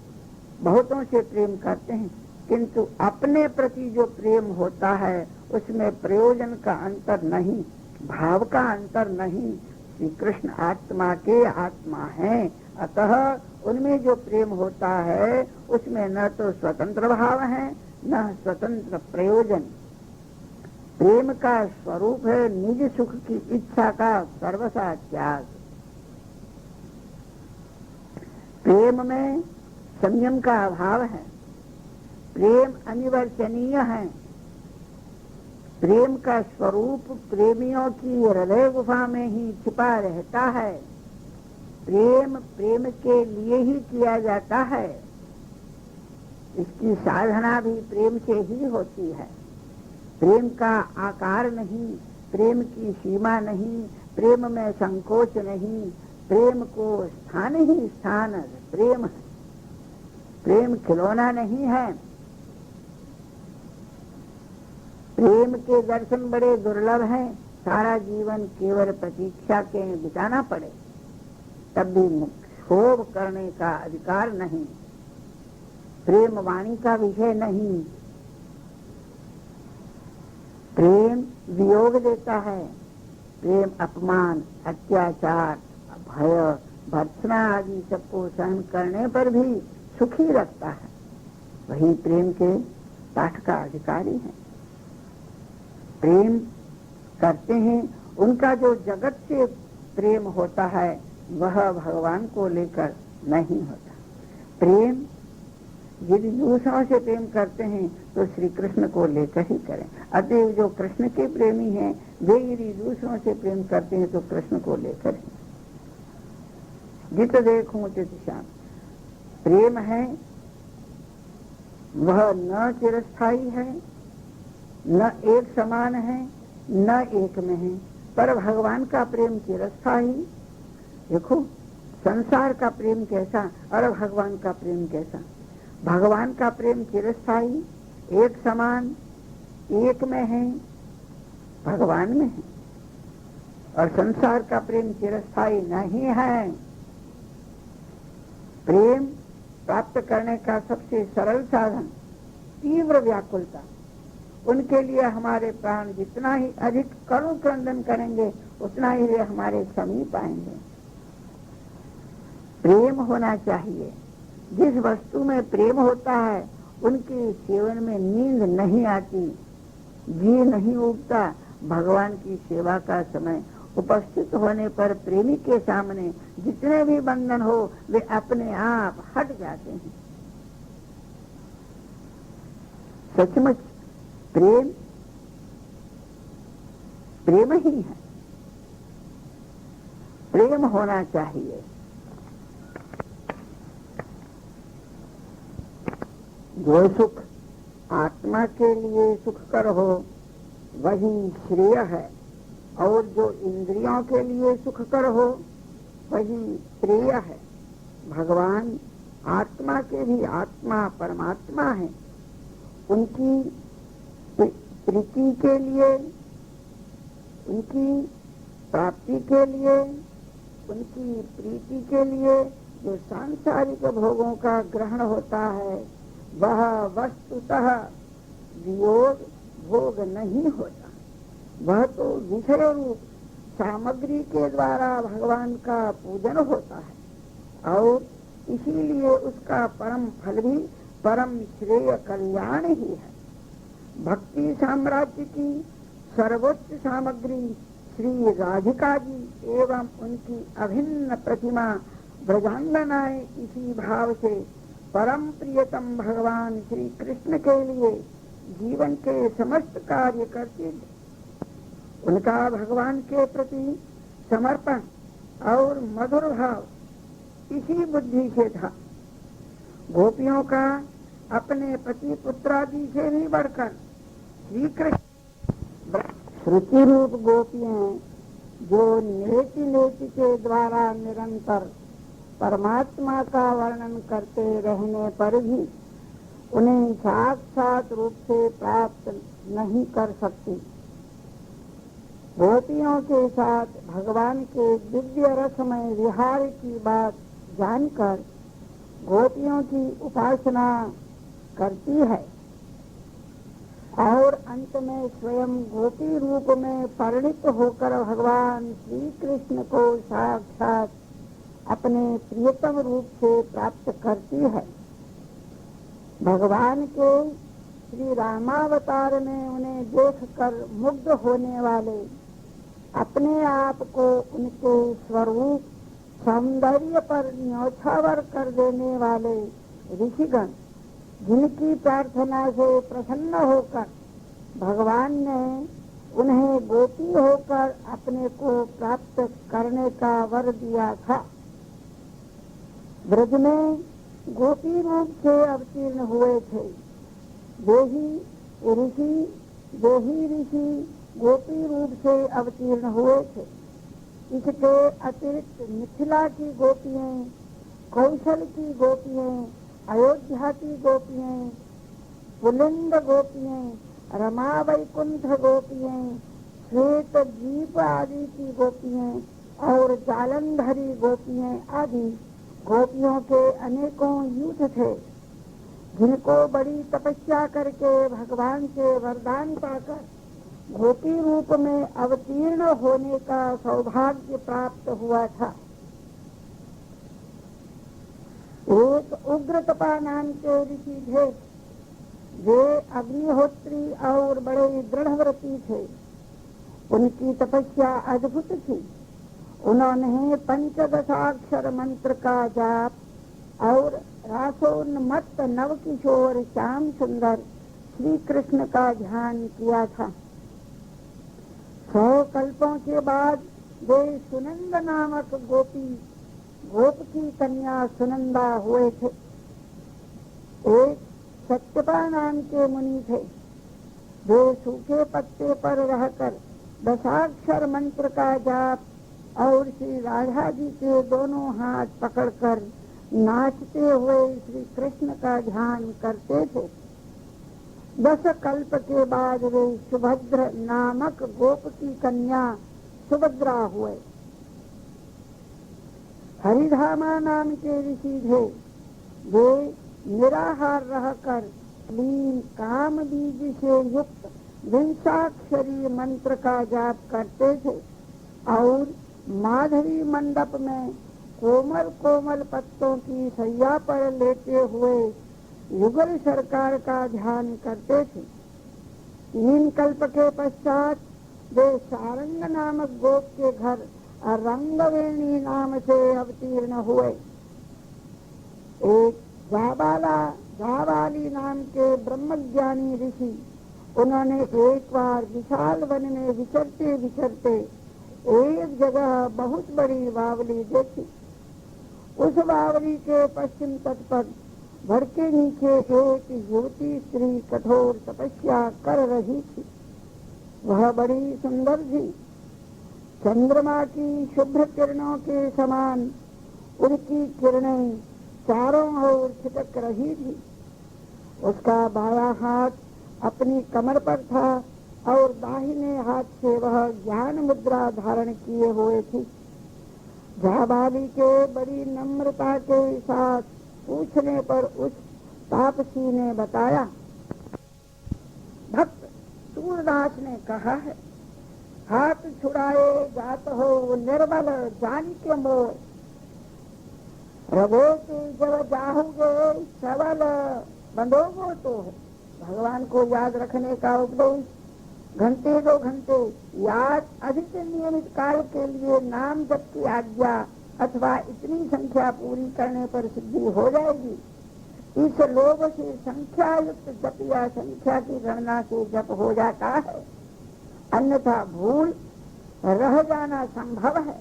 बहुतों से प्रेम करते हैं, किंतु अपने प्रति जो प्रेम होता है उसमें प्रयोजन का अंतर नहीं, भाव का अंतर नहीं। श्री कृष्ण आत्मा के आत्मा हैं, अतः उनमें जो प्रेम होता है उसमें न तो स्वतंत्र भाव है न स्वतंत्र प्रयोजन। प्रेम का स्वरूप है निज सुख की इच्छा का सर्वसा त्याग। प्रेम में संयम का अभाव है, प्रेम अनिवर्चनीय है। प्रेम का स्वरूप प्रेमियों की हृदय गुफा में ही छिपा रहता है। प्रेम के लिए ही किया जाता है, इसकी साधना भी प्रेम से ही होती है। प्रेम का आकार नहीं, प्रेम की सीमा नहीं, प्रेम में संकोच नहीं, प्रेम को स्थान ही स्थान प्रेम है। प्रेम खिलौना नहीं है। प्रेम के दर्शन बड़े दुर्लभ हैं, सारा जीवन केवल प्रतीक्षा के बिताना पड़े तब भी क्षोभ करने का अधिकार नहीं। प्रेम वाणी का विषय नहीं। प्रेम वियोग देता है। प्रेम अपमान, अत्याचार, भय, भर्त्सना आदि सबको सहन करने पर भी सुखी रखता है। वही प्रेम के पाठ का अधिकारी है। प्रेम करते हैं उनका जो जगत से प्रेम होता है वह भगवान को लेकर नहीं होता। प्रेम यदि दूसरों से प्रेम करते हैं तो श्री कृष्ण को लेकर ही करें। अतएव जो कृष्ण के प्रेमी हैं वे यदि दूसरों से प्रेम करते हैं तो कृष्ण को लेकर ही। जित देखूं तित श्याम। प्रेम है वह न चिरस्थायी है, न एक समान है, न एक में है, पर भगवान का प्रेम चिरस्थायी। देखो संसार का प्रेम कैसा और भगवान का प्रेम कैसा। भगवान का प्रेम चिरस्थायी, एक समान, एक में है, भगवान में है। और संसार का प्रेम चिरस्थायी नहीं है। प्रेम प्राप्त करने का सबसे सरल साधन तीव्र व्याकुलता। उनके लिए हमारे प्राण जितना ही अधिक करुण क्रंदन करेंगे उतना ही वे हमारे समीप आएंगे। प्रेम होना चाहिए। जिस वस्तु में प्रेम होता है उनके सेवन में नींद नहीं आती, जी नहीं उगता। भगवान की सेवा का समय उपस्थित होने पर प्रेमी के सामने जितने भी बंधन हो वे अपने आप हट जाते हैं। सचमुच प्रेम प्रेम ही है। प्रेम होना चाहिए। जो सुख आत्मा के लिए सुखकर हो वही श्रेय है, और जो इंद्रियों के लिए सुखकर हो वही प्रिय है। भगवान आत्मा के भी आत्मा परमात्मा है। उनकी प्रीति के लिए, उनकी प्राप्ति के लिए, उनकी प्रीति के लिए जो सांसारिक भोगों का ग्रहण होता है वह वस्तुतः वियोग भोग नहीं होता। वह तो विषय रूप सामग्री के द्वारा भगवान का पूजन होता है, और इसीलिए उसका परम फल भी परम श्रेय कल्याण ही है। भक्ति साम्राज्य की सर्वोच्च सामग्री श्री राधिका जी एवं उनकी अभिन्न प्रतिमा ब्रजांगनाएं इसी भाव से परम प्रियतम भगवान श्री कृष्ण के लिए जीवन के समस्त कार्य करते थे। उनका भगवान के प्रति समर्पण और मधुर भाव इसी बुद्धि से था। गोपियों का अपने पति पुत्रादि से भी बढ़कर श्री कृष्ण श्रुति रूप गोपियां जो नेति नेति के द्वारा निरंतर परमात्मा का वर्णन करते रहने पर भी उन्हें साक्षात रूप से प्राप्त नहीं कर सकती। गोपियों के साथ भगवान के दिव्य रसमय विहार की बात जानकर गोपियों की उपासना करती है और अंत में स्वयं गोपी रूप में परिणित होकर भगवान श्री कृष्ण को साक्षात अपने प्रियतम रूप से प्राप्त करती है। भगवान के श्री रामावतार में उन्हें देखकर मुग्ध होने वाले, अपने आप को उनके स्वरूप सौंदर्य पर न्यौछावर कर देने वाले ऋषिगण, जिनकी प्रार्थना से प्रसन्न होकर भगवान ने उन्हें गोपी होकर अपने को प्राप्त करने का वर दिया था। ब्रज में गोपी रूप से अवतीर्ण हुए थे। वे ही ऋषि गोपी रूप से अवतीर्ण हुए थे। इसके अतिरिक्त मिथिला की गोपियां, कौशल की गोपियां, अयोध्या की गोपियां, पुलिंद गोपियां, रमा वैकुंठ गोपियां, श्वेत द्वीप आदि की गोपियां और जालंधरी गोपियां आदि गोपियों के अनेकों यूथ थे, जिनको बड़ी तपस्या करके भगवान से वरदान पाकर गोपी रूप में अवतीर्ण होने का सौभाग्य प्राप्त हुआ था। एक उग्रतपा नाम के ऋषि थे। वे अग्निहोत्री और बड़े दृढ़व्रती थे। उनकी तपस्या अद्भुत थी। उन्होंने 15 मंत्र का जाप और रासोन्मत्त नवकिशोर श्याम सुंदर श्री कृष्ण का ध्यान किया था। 100 कल्पों के बाद वे सुनंद नामक गोप की कन्या सुनंदा हुए थे। एक सत्यपा नाम के मुनि थे। वे सूखे पत्ते पर रहकर 10 मंत्र का जाप और श्री राधा जी के दोनों हाथ पकड़कर नाचते हुए श्री कृष्ण का ध्यान करते थे। 10 कल्प के बाद वे सुभद्र नामक गोप की कन्या सुभद्रा हुए। हरिधामा नाम के ऋषि थे। वे निराहार रहकर लीन काम बीज से युक्त विंशाक्षरी मंत्र का जाप करते थे और माधवी मंडप में कोमल कोमल पत्तों की सैया पर लेटे हुए युगल सरकार का ध्यान करते थे। 3 कल्प के पश्चात वे सारंग नामक गोप के घर रंगवेणी नाम से अवतीर्ण हुए। एक जाबाली नाम के ब्रह्मज्ञानी ऋषि, उन्होंने एक बार विशाल वन में विचरते विचरते एक जगह बहुत बड़ी बावली देखी। उस बावली के पश्चिम तट पर घर के नीचे एक युवती स्त्री कठोर तपस्या कर रही थी। वह बड़ी सुंदर थी। चंद्रमा की शुभ्र किरणों के समान उनकी किरणें चारों ओर छिटक रही थी। उसका बायां हाथ अपनी कमर पर था और दाहिने हाथ से वह ज्ञान मुद्रा धारण किए हुए थी। जाबाली के बड़ी नम्रता के साथ पूछने पर उस तापसी ने बताया, भक्त सूरदास ने कहा है, हाथ छुड़ाए जात हो निर्बल जान के मोह, रवो के जब जाओगे सबल बंधोगो तो है। भगवान को याद रखने का उपदेश, घंटे 2 घंटे याद अधिक नियमित काल के लिए नाम जप की आज्ञा अथवा इतनी संख्या पूरी करने पर सिद्धि हो जाएगी। इस लोभ से संख्या युक्त जप या संख्या की गणना से जप हो जाता है, अन्यथा भूल रह जाना संभव है।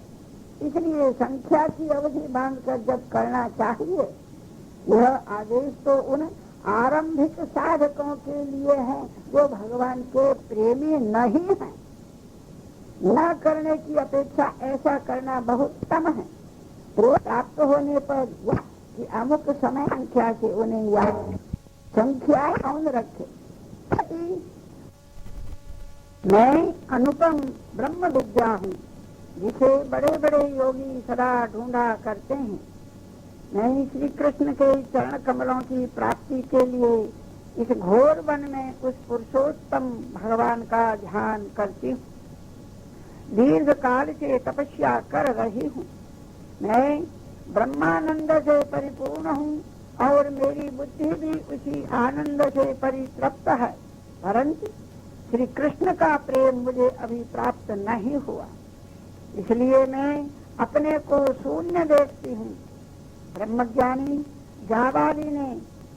इसलिए संख्या की अवधि बांधकर जप करना चाहिए। यह आदेश तो उन आरंभिक साधकों के लिए है जो भगवान के प्रेमी नहीं हैं। न करने की अपेक्षा ऐसा करना बहुत उत्तम है। प्रेम प्राप्त होने पर कि अमुक समय संख्या से उन्हें याद संख्या कौन रखे। मैं अनुपम ब्रह्म विद्या हूँ जिसे बड़े बड़े योगी सदा ढूंढा करते हैं। मैं श्री कृष्ण के चरण कमलों की प्राप्ति के लिए इस घोर वन में उस पुरुषोत्तम भगवान का ध्यान करती हूँ। दीर्घ काल से तपस्या कर रही हूँ। मैं ब्रह्मानंद से परिपूर्ण हूँ और मेरी बुद्धि भी उसी आनंद से परितृप्त है, परंतु श्री कृष्ण का प्रेम मुझे अभी प्राप्त नहीं हुआ। इसलिए मैं अपने को शून्य देखती हूँ। ब्रह्मज्ञानी जाबाली ने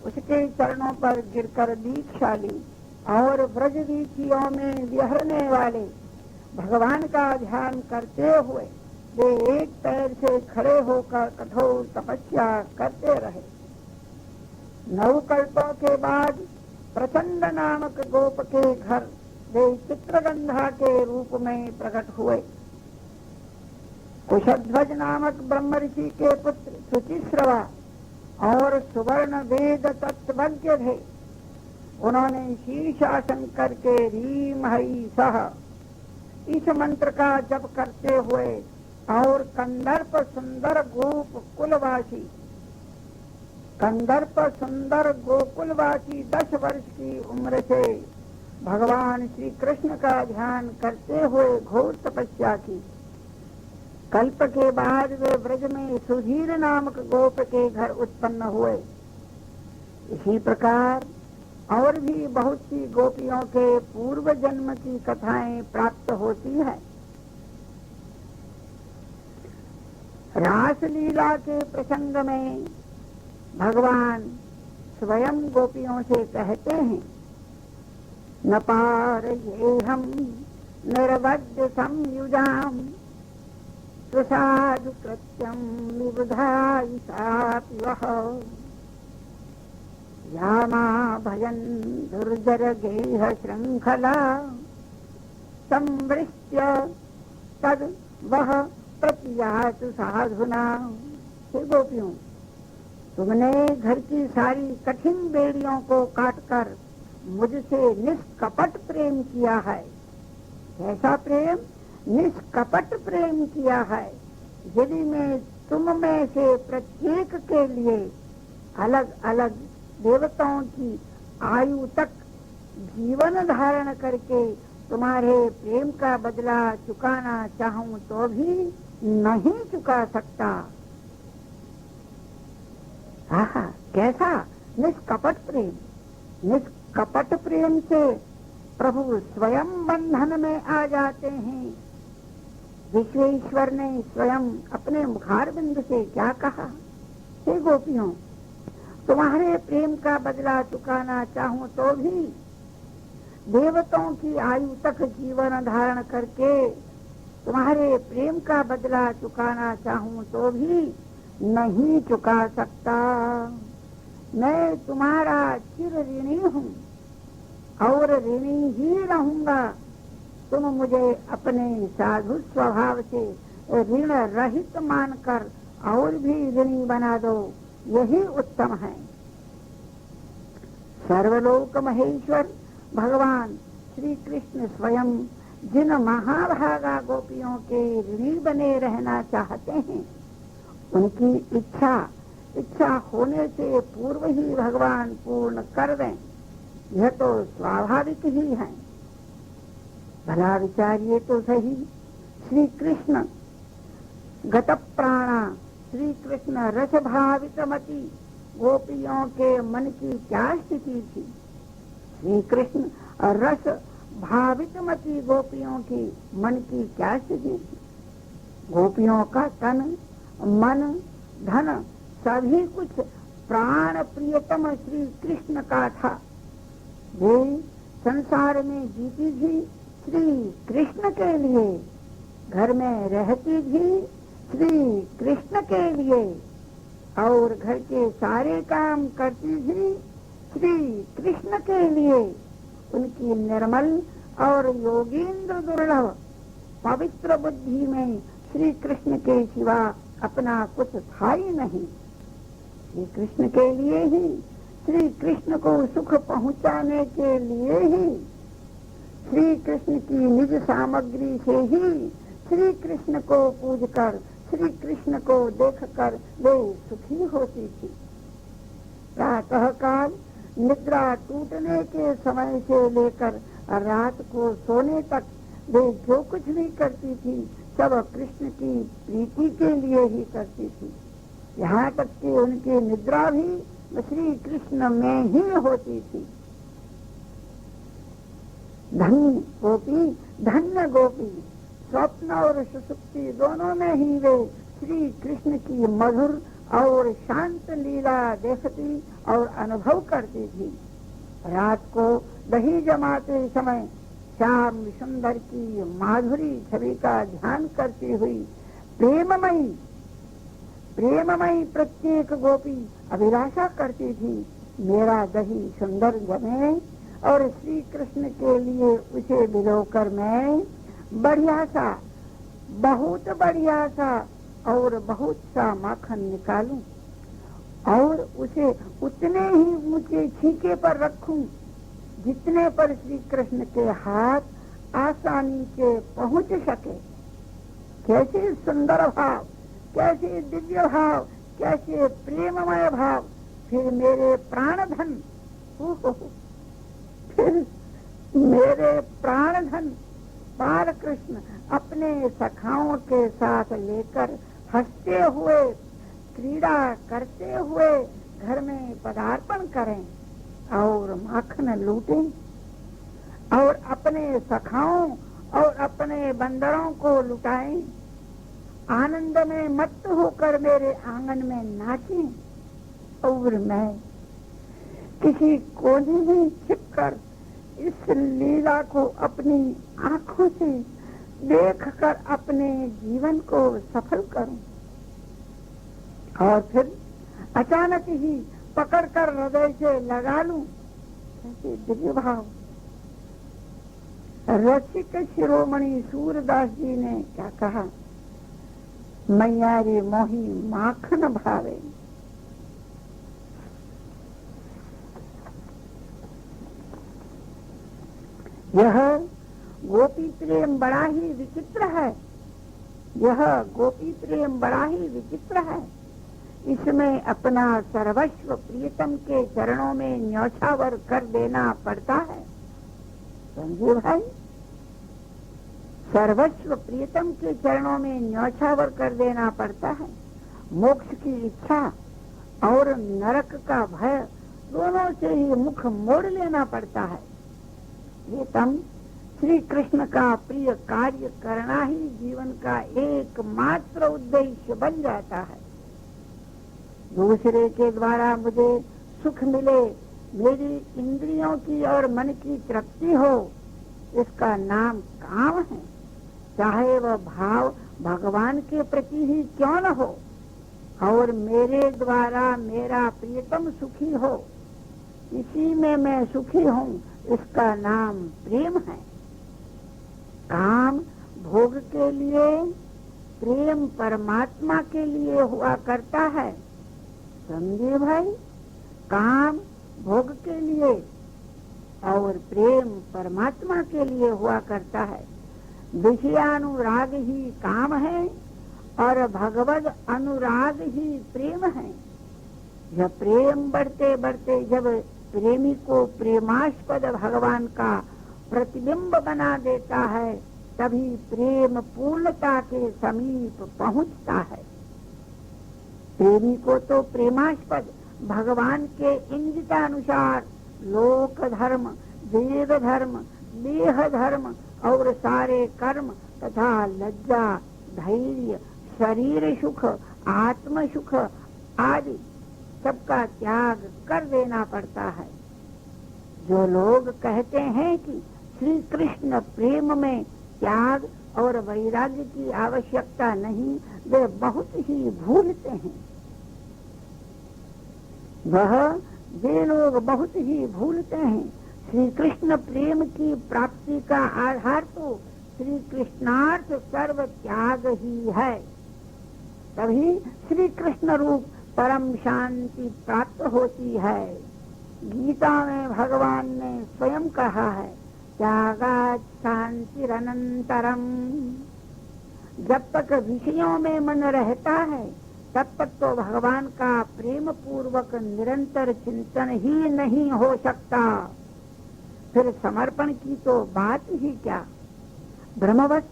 उसके चरणों पर गिरकर दीक्षा ली और ब्रज वीथियों में विहरने वाले भगवान का ध्यान करते हुए वे एक पैर से खड़े होकर कठोर तपस्या करते रहे। 9 कल्पों के बाद प्रचंड नामक गोप के घर वे चित्रगंधा के रूप में प्रकट हुए। कुशध्वज नामक ब्रह्म ऋषि के पुत्र शुचिश्रवा और सुवर्ण वेद तत्वज्ञ थे। उन्होंने शीर्षासन के रीम हई सह इस मंत्र का जप करते हुए और कंदर्प सुंदर गोकुलवासी 10 वर्ष की उम्र से भगवान श्री कृष्ण का ध्यान करते हुए घोर तपस्या की। कल्प के बाद वे ब्रज में सुधीर नामक गोप के घर उत्पन्न हुए। इसी प्रकार और भी बहुत सी गोपियों के पूर्व जन्म की कथाएं प्राप्त होती है। रासलीला के प्रसंग में भगवान स्वयं गोपियों से कहते हैं, न पार ये हम निर्वद्य संयुजाम प्रसाद कृत्यम विबुधाई सापिवः यामा भयन दुर्जर गेह श्रृंखला संवृष्ट्य तद वह प्रत्यात साधुना। हे गोपियों, तुमने घर की सारी कठिन बेड़ियों को काटकर मुझसे निष्कपट प्रेम किया है। कैसा प्रेम? निष्कपट प्रेम किया है। यदि मैं तुम में से प्रत्येक के लिए अलग अलग देवताओं की आयु तक जीवन धारण करके तुम्हारे प्रेम का बदला चुकाना चाहूं तो भी नहीं चुका सकता। आहा, कैसा निष्कपट प्रेम! निष्कपट प्रेम से प्रभु स्वयं बंधन में आ जाते हैं। विश्वेश्वर ने स्वयं अपने मुखारबिंद से क्या कहा? हे गोपियों, तुम्हारे प्रेम का बदला चुकाना चाहूं तो भी देवताओं की आयु तक जीवन धारण करके तुम्हारे प्रेम का बदला चुकाना चाहूं तो भी नहीं चुका सकता। मैं तुम्हारा चिर ऋणी हूँ और ऋणी ही रहूंगा। तुम मुझे अपने साधु स्वभाव से ऋण रहित मानकर और भी ऋणी बना दो, यही उत्तम है। सर्वलोक महेश्वर भगवान श्री कृष्ण स्वयं जिन महाभागा गोपियों के ऋणी बने रहना चाहते हैं, उनकी इच्छा होने से पूर्व ही भगवान पूर्ण कर दें, यह तो स्वाभाविक ही है। भला विचारिए तो सही, श्री कृष्ण गत प्राणा, श्री कृष्ण रस भावित मति गोपियों के मन की क्या स्थिति थी? श्री कृष्ण रस भावित मति गोपियों की मन की क्या स्थिति थी? गोपियों का तन मन धन सभी कुछ प्राण प्रियतम श्री कृष्ण का था। वे संसार में जीती थी श्री कृष्ण के लिए, घर में रहती थी श्री कृष्ण के लिए और घर के सारे काम करती थी श्री कृष्ण के लिए। उनकी निर्मल और योगींद्र दुर्लभ पवित्र बुद्धि में श्री कृष्ण के सिवा अपना कुछ था ही नहीं। श्री कृष्ण के लिए ही, श्री कृष्ण को सुख पहुंचाने के लिए ही, श्री कृष्ण की निज सामग्री से ही श्री कृष्ण को पूजकर श्री कृष्ण को देखकर वे सुखी होती थी। प्रातः काल निद्रा टूटने के समय से लेकर रात को सोने तक वे जो कुछ भी करती थी सब कृष्ण की प्रीति के लिए ही करती थी। यहाँ तक कि उनकी निद्रा भी श्री कृष्ण में ही होती थी। धन्य गोपी, धन्य गोपी, स्वप्न और सुषुप्ति दोनों में ही वे श्री कृष्ण की मधुर और शांत लीला देखती और अनुभव करती थी। रात को दही जमाते समय श्याम सुंदर की माधुरी छवि का ध्यान करती हुई प्रेममयी प्रत्येक गोपी अभिलाषा करती थी, मेरा दही सुंदर जमे और श्री कृष्ण के लिए उसे भिगोकर मैं बढ़िया सा, बहुत बढ़िया सा और बहुत सा माखन निकालूं और उसे उतने ही ऊंचे छीके पर रखूं जितने पर श्री कृष्ण के हाथ आसानी से पहुंच सके। कैसे सुंदर भाव, कैसे दिव्य भाव, कैसे प्रेममय भाव! फिर मेरे प्राणधन, फिर मेरे प्राणधन बाल कृष्ण अपने सखाओं के साथ लेकर हंसते हुए क्रीड़ा करते हुए घर में पदार्पण करें और माखन लूटें और अपने सखाओं और अपने बंदरों को लुटाएं, आनंद में मत्त होकर मेरे आंगन में नाचें और मैं किसी कोने में छिपकर इस लीला को अपनी आंखों से देखकर अपने जीवन को सफल करूं और फिर अचानक ही पकड़कर हृदय से लगा लूं। ऐसे दिव्य भाव! रसिक शिरोमणि सूरदास जी ने क्या कहा? मैया रे मोही माखन भावे। यह गोपी प्रेम बड़ा ही विचित्र है। यह गोपी प्रेम बड़ा ही विचित्र है। इसमें अपना सर्वस्व प्रियतम के चरणों में न्यौछावर कर देना पड़ता है। समझे भाई, सर्वस्व प्रियतम के चरणों में न्यौछावर कर देना पड़ता है। मोक्ष की इच्छा और नरक का भय दोनों से ही मुख मोड़ लेना पड़ता है। प्रियतम श्री कृष्ण का प्रिय कार्य करना ही जीवन का एकमात्र उद्देश्य बन जाता है। दूसरे के द्वारा मुझे सुख मिले, मेरी इंद्रियों की और मन की तृप्ति हो, इसका नाम काम है। चाहे वह भाव भगवान के प्रति ही क्यों न हो और मेरे द्वारा मेरा प्रियतम सुखी हो, इसी में मैं सुखी हूँ, इसका नाम प्रेम है। काम भोग के लिए, प्रेम परमात्मा के लिए हुआ करता है। समझे भाई, काम भोग के लिए और प्रेम परमात्मा के लिए हुआ करता है। विषयानुराग ही काम है और भगवद अनुराग ही प्रेम है। यह प्रेम बढ़ते बढ़ते जब प्रेमी को प्रेमास्पद भगवान का प्रतिबिंब बना देता है, तभी प्रेम पूर्णता के समीप पहुंचता है। प्रेमी को तो प्रेमास्पद भगवान के इंगितानुसार लोक धर्म, वेद धर्म, देह धर्म और सारे कर्म तथा लज्जा, धैर्य, शरीर सुख, आत्म सुख आदि सबका त्याग कर देना पड़ता है। जो लोग कहते हैं कि श्री कृष्ण प्रेम में त्याग और वैराग्य की आवश्यकता नहीं, वे बहुत ही भूलते हैं। वे लोग बहुत ही भूलते हैं। श्री कृष्ण प्रेम की प्राप्ति का आधार तो श्री कृष्णार्थ सर्व त्याग ही है। तभी श्री कृष्ण रूप परम शांति प्राप्त होती है। गीता में भगवान ने स्वयं कहा है, त्यागात् शांतिरनंतरम। जब तक विषयों में मन रहता है तब तक तो भगवान का प्रेम पूर्वक निरंतर चिंतन ही नहीं हो सकता। फिर समर्पण की तो बात ही क्या। ब्रह्मवश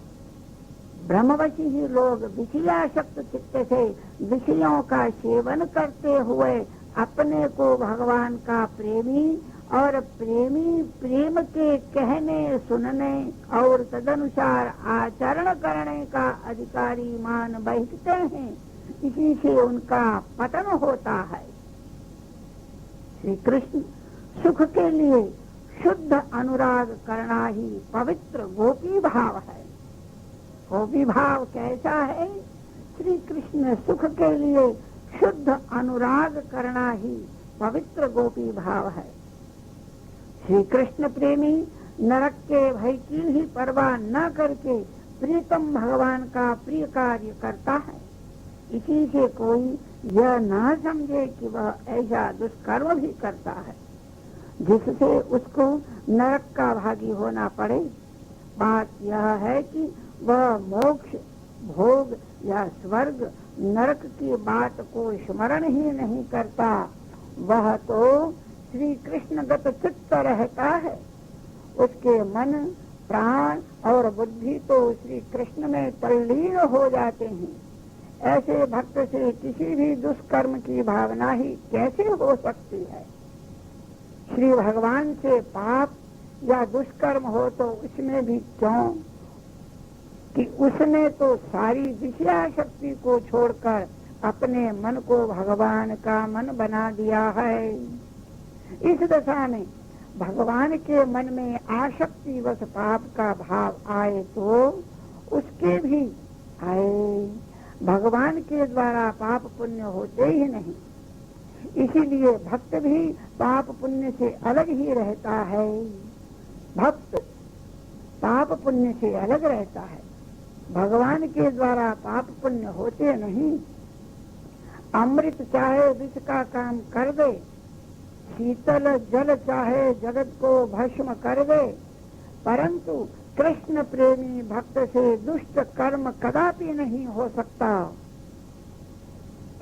ही लोग विषयासक्त चित्त से विषयों का सेवन करते हुए अपने को भगवान का प्रेमी और प्रेमी प्रेम के कहने सुनने और तदनुसार आचरण करने का अधिकारी मान बैठते हैं। इसी से उनका पतन होता है। श्री कृष्ण सुख के लिए शुद्ध अनुराग करना ही पवित्र गोपी भाव है। गोपी भाव कैसा है? श्री कृष्ण सुख के लिए शुद्ध अनुराग करना ही पवित्र गोपी भाव है। श्री कृष्ण प्रेमी नरक के भय की ही परवाह न करके प्रीतम भगवान का प्रिय कार्य करता है। इसी से कोई यह न समझे कि वह ऐसा दुष्कर्म भी करता है जिससे उसको नरक का भागी होना पड़े। बात यह है कि वह मोक्ष, भोग या स्वर्ग, नरक की बात को स्मरण ही नहीं करता। वह तो श्री कृष्णगत चित्त रहता है। उसके मन, प्राण और बुद्धि तो श्री कृष्ण में तल्लीन हो जाते हैं। ऐसे भक्त से किसी भी दुष्कर्म की भावना ही कैसे हो सकती है? श्री भगवान से पाप या दुष्कर्म हो तो उसमें भी क्यों कि उसने तो सारी विषयाशक्ति को छोड़कर अपने मन को भगवान का मन बना दिया है। इस दशा में भगवान के मन में आसक्ति वश पाप का भाव आए तो उसके भी आए। भगवान के द्वारा पाप पुण्य होते ही नहीं। इसीलिए भक्त भी पाप पुण्य से अलग ही रहता है। भक्त पाप पुण्य से अलग रहता है। भगवान के द्वारा पाप पुण्य होते नहीं। अमृत चाहे विष का काम कर दे, शीतल जल चाहे जगत को भस्म कर दे, परंतु कृष्ण प्रेमी भक्त से दुष्ट कर्म कदापि नहीं हो सकता।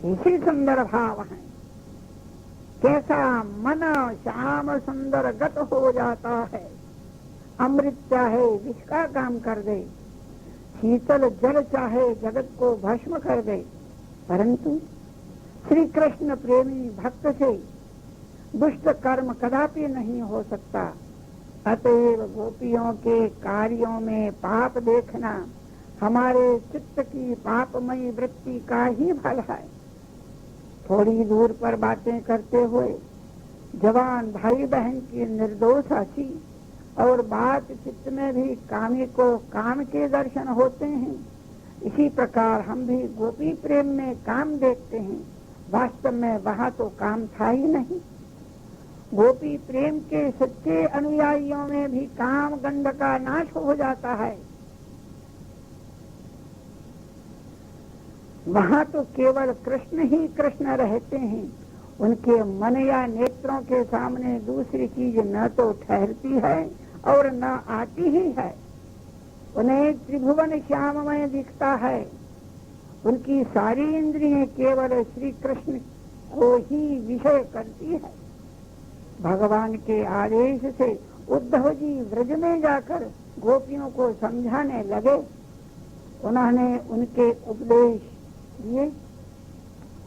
कैसी सुंदर भाव है, कैसा मन श्याम सुंदर गत हो जाता है। अमृत चाहे विष का काम कर दे, शीतल जल चाहे जगत को भस्म कर दे, परंतु श्री कृष्ण प्रेमी भक्त से दुष्ट कर्म कदापि नहीं हो सकता। अतएव गोपियों के कार्यों में पाप देखना हमारे चित्त की पापमयी वृत्ति का ही फल है। थोड़ी दूर पर बातें करते हुए जवान भाई बहन की निर्दोष हंसी और बात चित्त में भी कामी को काम के दर्शन होते हैं। इसी प्रकार हम भी गोपी प्रेम में काम देखते हैं, वास्तव में वहाँ तो काम था ही नहीं। गोपी प्रेम के सच्चे अनुयायियों में भी काम गंध का नाश हो जाता है। वहाँ तो केवल कृष्ण ही कृष्ण रहते हैं। उनके मन या नेत्रों के सामने दूसरी चीज न तो ठहरती है और न आती ही है। उन्हें त्रिभुवन श्याममय दिखता है। उनकी सारी इंद्रियां केवल श्री कृष्ण को ही विषय करती है। भगवान के आदेश से उद्धव जी व्रज में जाकर गोपियों को समझाने लगे। उन्होंने उनके उपदेश दिए।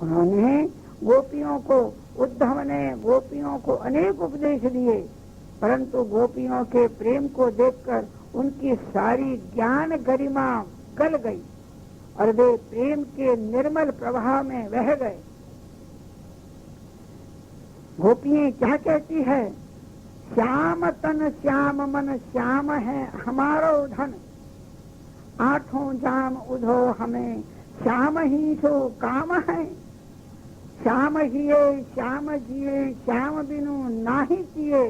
उन्होंने गोपियों को, उद्धव ने गोपियों को अनेक उपदेश दिए, परंतु गोपियों के प्रेम को देखकर उनकी सारी ज्ञान गरिमा गल गई और वे प्रेम के निर्मल प्रवाह में बह गए। गोपियां क्या कहती है? श्याम तन श्याम मन श्याम है हमारो धन, आठों जाम उधो हमें श्याम ही सो काम है। श्याम जिए श्याम जिए श्याम बिनु नाही किए,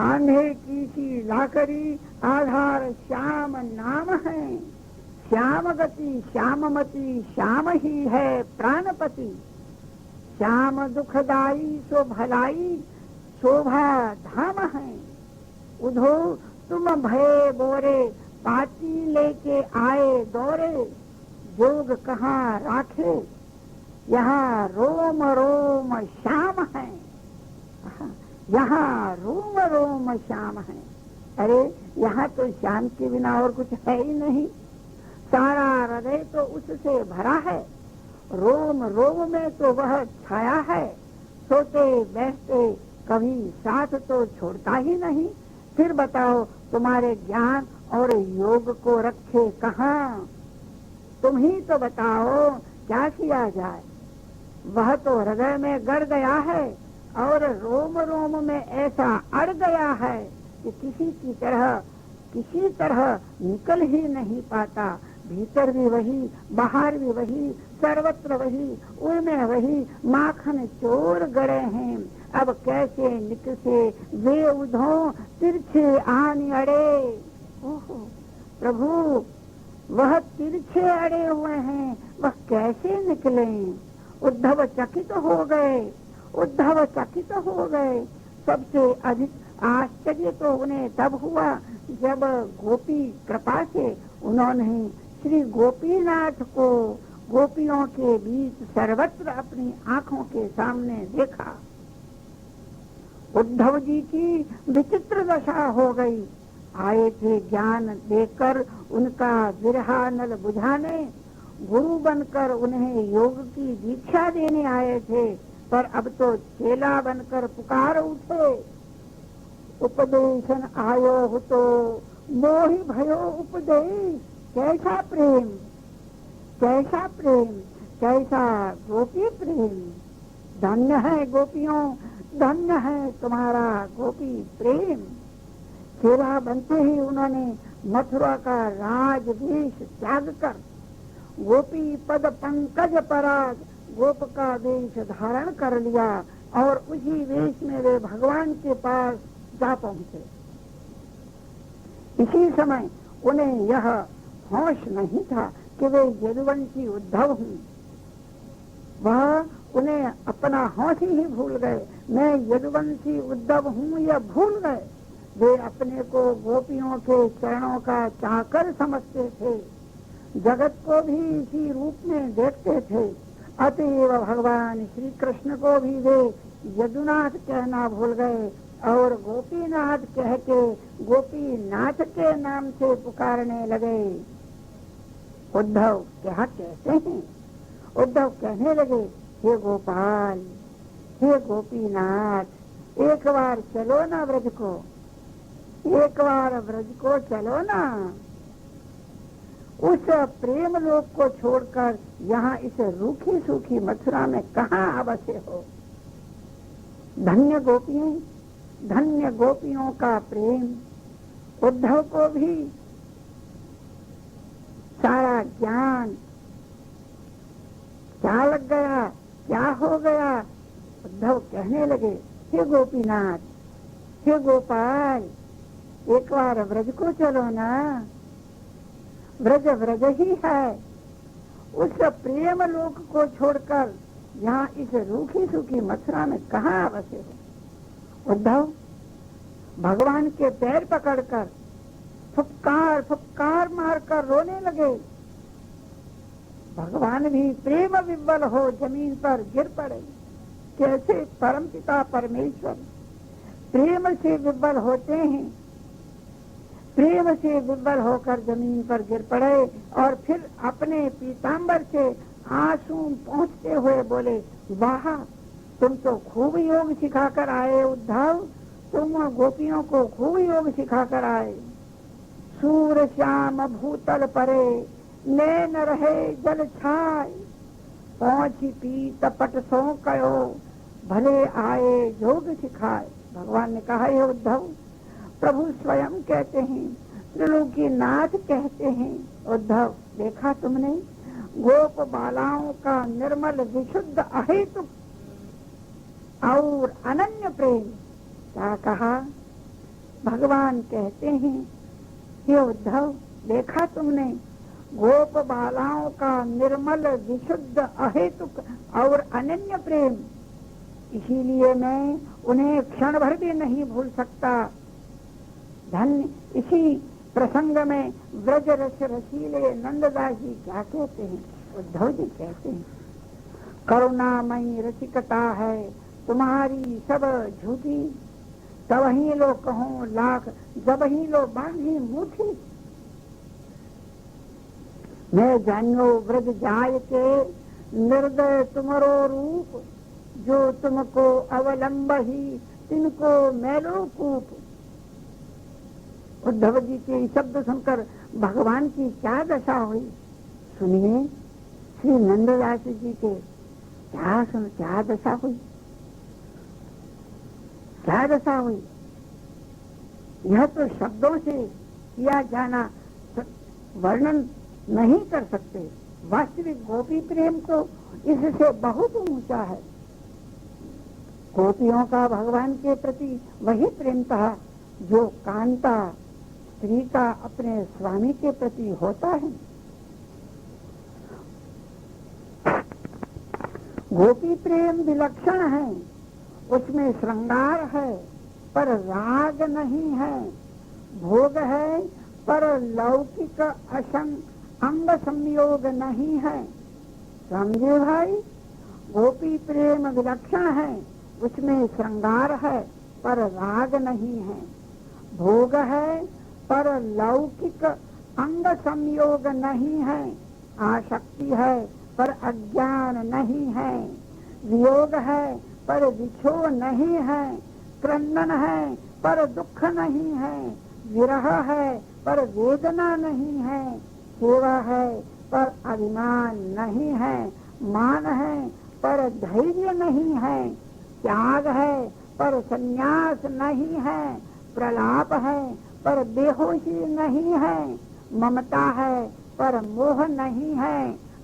आंधे की सी लाकरी आधार श्याम नाम है। श्याम गति श्याममति श्याम ही है प्राणपति, श्याम दुखदाई सो भलाई शोभा धाम है। उधो तुम भय बोरे पाती लेके आए दौरे, जोग कहाँ राखे यहाँ रोम रोम श्याम है। यहाँ रोम रोम श्याम है। अरे यहाँ तो श्याम के बिना और कुछ है ही नहीं। सारा हृदय तो उससे भरा है। रोम रोम में तो वह छाया है। सोते बैठते कभी साथ तो छोड़ता ही नहीं। फिर बताओ तुम्हारे ज्ञान और योग को रखे कहाँ? तुम ही तो बताओ क्या किया जाए। वह तो हृदय में गड़ गया है और रोम रोम में ऐसा अड़ गया है कि किसी तरह निकल ही नहीं पाता। भीतर भी वही, बाहर भी वही, सर्वत्र वही, उनमें वही माखन चोर गड़े हैं। अब कैसे निकसे वे उधो तिरछे आन अड़े। ओहो प्रभु, वह तिरछे अड़े हुए हैं, वह कैसे निकले? उद्धव चकित हो गए। उद्धव चकित हो गए। सबसे अधिक आश्चर्य तो उन्हें तब हुआ जब गोपी कृपा से उन्होंने श्री गोपीनाथ को गोपियों के बीच सर्वत्र अपनी आंखों के सामने देखा। उद्धव जी की विचित्र दशा हो गई। आए थे ज्ञान देकर उनका विरहानल बुझाने, गुरु बनकर उन्हें योग की दीक्षा देने आए थे, पर अब तो चेला बनकर पुकार उठे। उपदेशन आयो हो तो मोहि भयो उपदेश। कैसा प्रेम, कैसा प्रेम, कैसा गोपी प्रेम। धन्य है गोपियों, धन्य है तुम्हारा गोपी प्रेम। सेवा बनते ही उन्होंने मथुरा का राजवेश त्याग कर गोपी पद पंकज पराग गोप का वेश धारण कर लिया और उसी वेश में वे भगवान के पास जा पहुंचे। इसी समय उन्हें यह होश नहीं था कि वे यदुवंशी उद्धव हूँ। वह उन्हें अपना होश ही भूल गए। मैं यदुवंशी उद्धव हूँ यह भूल गए। वे अपने को गोपियों के चरणों का चाकर समझते थे, जगत को भी इसी रूप में देखते थे। अतएव भगवान श्री कृष्ण को भी वे यदुनाथ कहना भूल गए और गोपीनाथ कह के गोपीनाथ के नाम से पुकारने लगे। उद्धव क्या कहते हैं? उद्धव कहने लगे, हे गोपाल, हे गोपीनाथ, एक बार चलो ना ब्रज को, एक बार ब्रज को चलो ना। उस प्रेम लोक को छोड़कर यहाँ इस रूखी सूखी मथुरा में कहाँ बसे हो। धन्य गोपियां, धन्य गोपियों का प्रेम। उद्धव को भी सारा ज्ञान क्या लग गया, क्या हो गया। उद्धव कहने लगे, हे गोपीनाथ, हे गोपाल, एक बार ब्रज को चलो ना। ब्रज ब्रज ही है। उस प्रेम लोक को छोड़कर यहाँ इस रूखी सूखी मथुरा में कहाँ बसे हो। उद्धव भगवान के पैर पकड़कर फुफकार फुफकार मारकर रोने लगे। भगवान भी प्रेम विह्वल हो जमीन पर गिर पड़े। कैसे परमपिता परमेश्वर प्रेम से विह्वल होते हैं, प्रेम से विह्वल होकर जमीन पर गिर पड़े और फिर अपने पीताम्बर से आंसू पहुँचते हुए बोले, वाह, तुम तो खूब योग सिखाकर आए उद्धव, तुम गोपियों को खूब योग सिखाकर आए। सूर श्याम भूतल परे, नैन रहे जल छाय, पहुंची पीत पट सो कयो, भले आए योग सिखाए। भगवान ने कहा, हे उद्धव, प्रभु स्वयं कहते हैं, त्रिलोकीनाथ कहते हैं, उद्धव देखा तुमने गोप बालाओं का निर्मल विशुद्ध अहेतुक और अनन्य प्रेम। क्या कहा? भगवान कहते हैं, हे उद्धव देखा तुमने गोप बालाओं का निर्मल विशुद्ध अहेतुक और अनन्य प्रेम, इसीलिए मैं उन्हें क्षण भर भी नहीं भूल सकता। धन्य। इसी प्रसंग में व्रज रस रसीले नंददास जी क्या कहते हैं? उद्धव जी कहते हैं, करुणामयी रसिकता है तुम्हारी सब झूठी, तब ही लो कहो लाख, जब ही लो बांधी मुठी। मैं जानो व्रज जाय के निर्दय तुम्हारो रूप, जो तुमको अवलंब ही तिनको मैलो कूप। उद्धव जी के शब्द सुनकर भगवान की क्या दशा हुई, सुनिए। श्री नंददास जी के क्या दशा हुई, क्या दशा हुई, यह तो शब्दों से किया जाना वर्णन नहीं कर सकते। वास्तविक गोपी प्रेम तो इससे बहुत ऊंचा है। गोपियों का भगवान के प्रति वही प्रेम था जो कांता स्त्री का अपने स्वामी के प्रति होता है। गोपी प्रेम विलक्षण है, उसमें श्रृंगार है पर राग नहीं है, भोग है पर लौकिक असंग अंग संयोग नहीं है। समझे भाई, गोपी प्रेम विलक्षण है, उसमें श्रृंगार है पर राग नहीं है, भोग है पर लौकिक अंग संयोग नहीं है, आसक्ति है पर अज्ञान नहीं है, वियोग है पर विछोह नहीं है, क्रंदन है पर दुख नहीं है, विरह है पर वेदना नहीं है, सेवा है पर अभिमान नहीं है, मान है पर धैर्य नहीं है, त्याग है पर संन्यास नहीं है, प्रलाप है पर बेहोशी नहीं है, ममता है पर मोह नहीं है,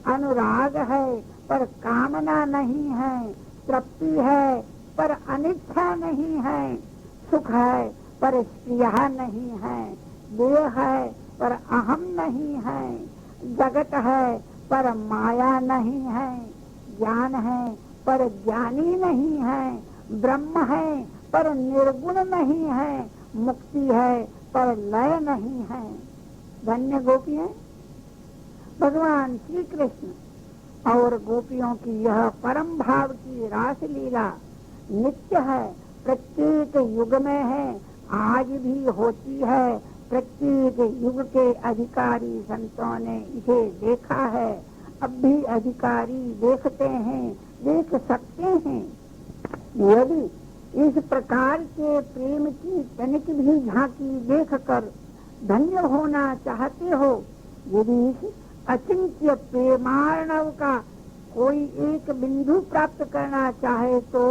अनुराग है पर कामना नहीं है, तृप्ति है पर अनिच्छा नहीं है, सुख है पर स्पृहा नहीं है, देह है पर अहम नहीं है, है, ज्ञान है पर ज्ञानी नहीं है, ब्रह्म है पर निर्गुण नहीं है, मुक्ति है पर लय नहीं है। धन्य गोपी है भगवान श्री कृष्ण। और गोपियों की यह परम भाव की रास लीला नित्य है, प्रत्येक युग में है, आज भी होती है। प्रत्येक युग के अधिकारी संतों ने इसे देखा है, अब भी अधिकारी देखते हैं, देख सकते हैं। यदि इस प्रकार के प्रेम की तनिक भी झांकी देखकर धन्य होना चाहते हो, यदि इस अचिंत्य प्रेमार्णव का कोई एक बिंदु प्राप्त करना चाहे तो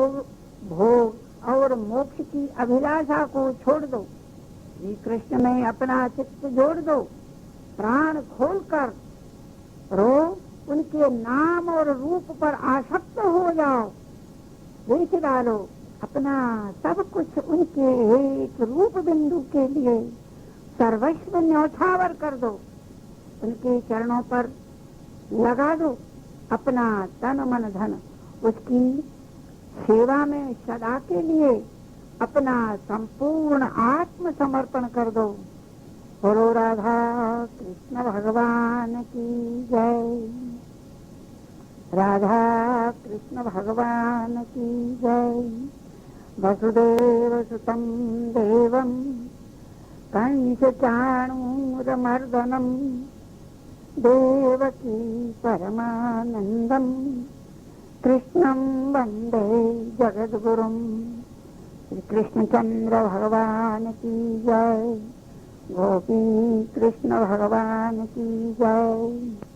भोग और मोक्ष की अभिलाषा को छोड़ दो, श्री कृष्ण में अपना चित्त जोड़ दो, प्राण खोलकर रो, उनके नाम और रूप पर आसक्त हो जाओ, देख डालो अपना सब कुछ उनके एक रूप बिंदु के लिए सर्वस्व न्यौछावर कर दो, उनके चरणों पर लगा दो अपना तन मन धन, उसकी सेवा में सदा के लिए अपना संपूर्ण आत्म समर्पण कर दो। बोलो राधा कृष्ण भगवान की जय, राधा कृष्ण भगवान की जय। वसुदेव सुतं देवं कंस चाणूरमर्दनम देवकी परमानंदम कृष्णं वंदे जगद्गुरुम। श्री कृष्णचंद्र भगवान की जय, गोपी कृष्ण भगवान की जय।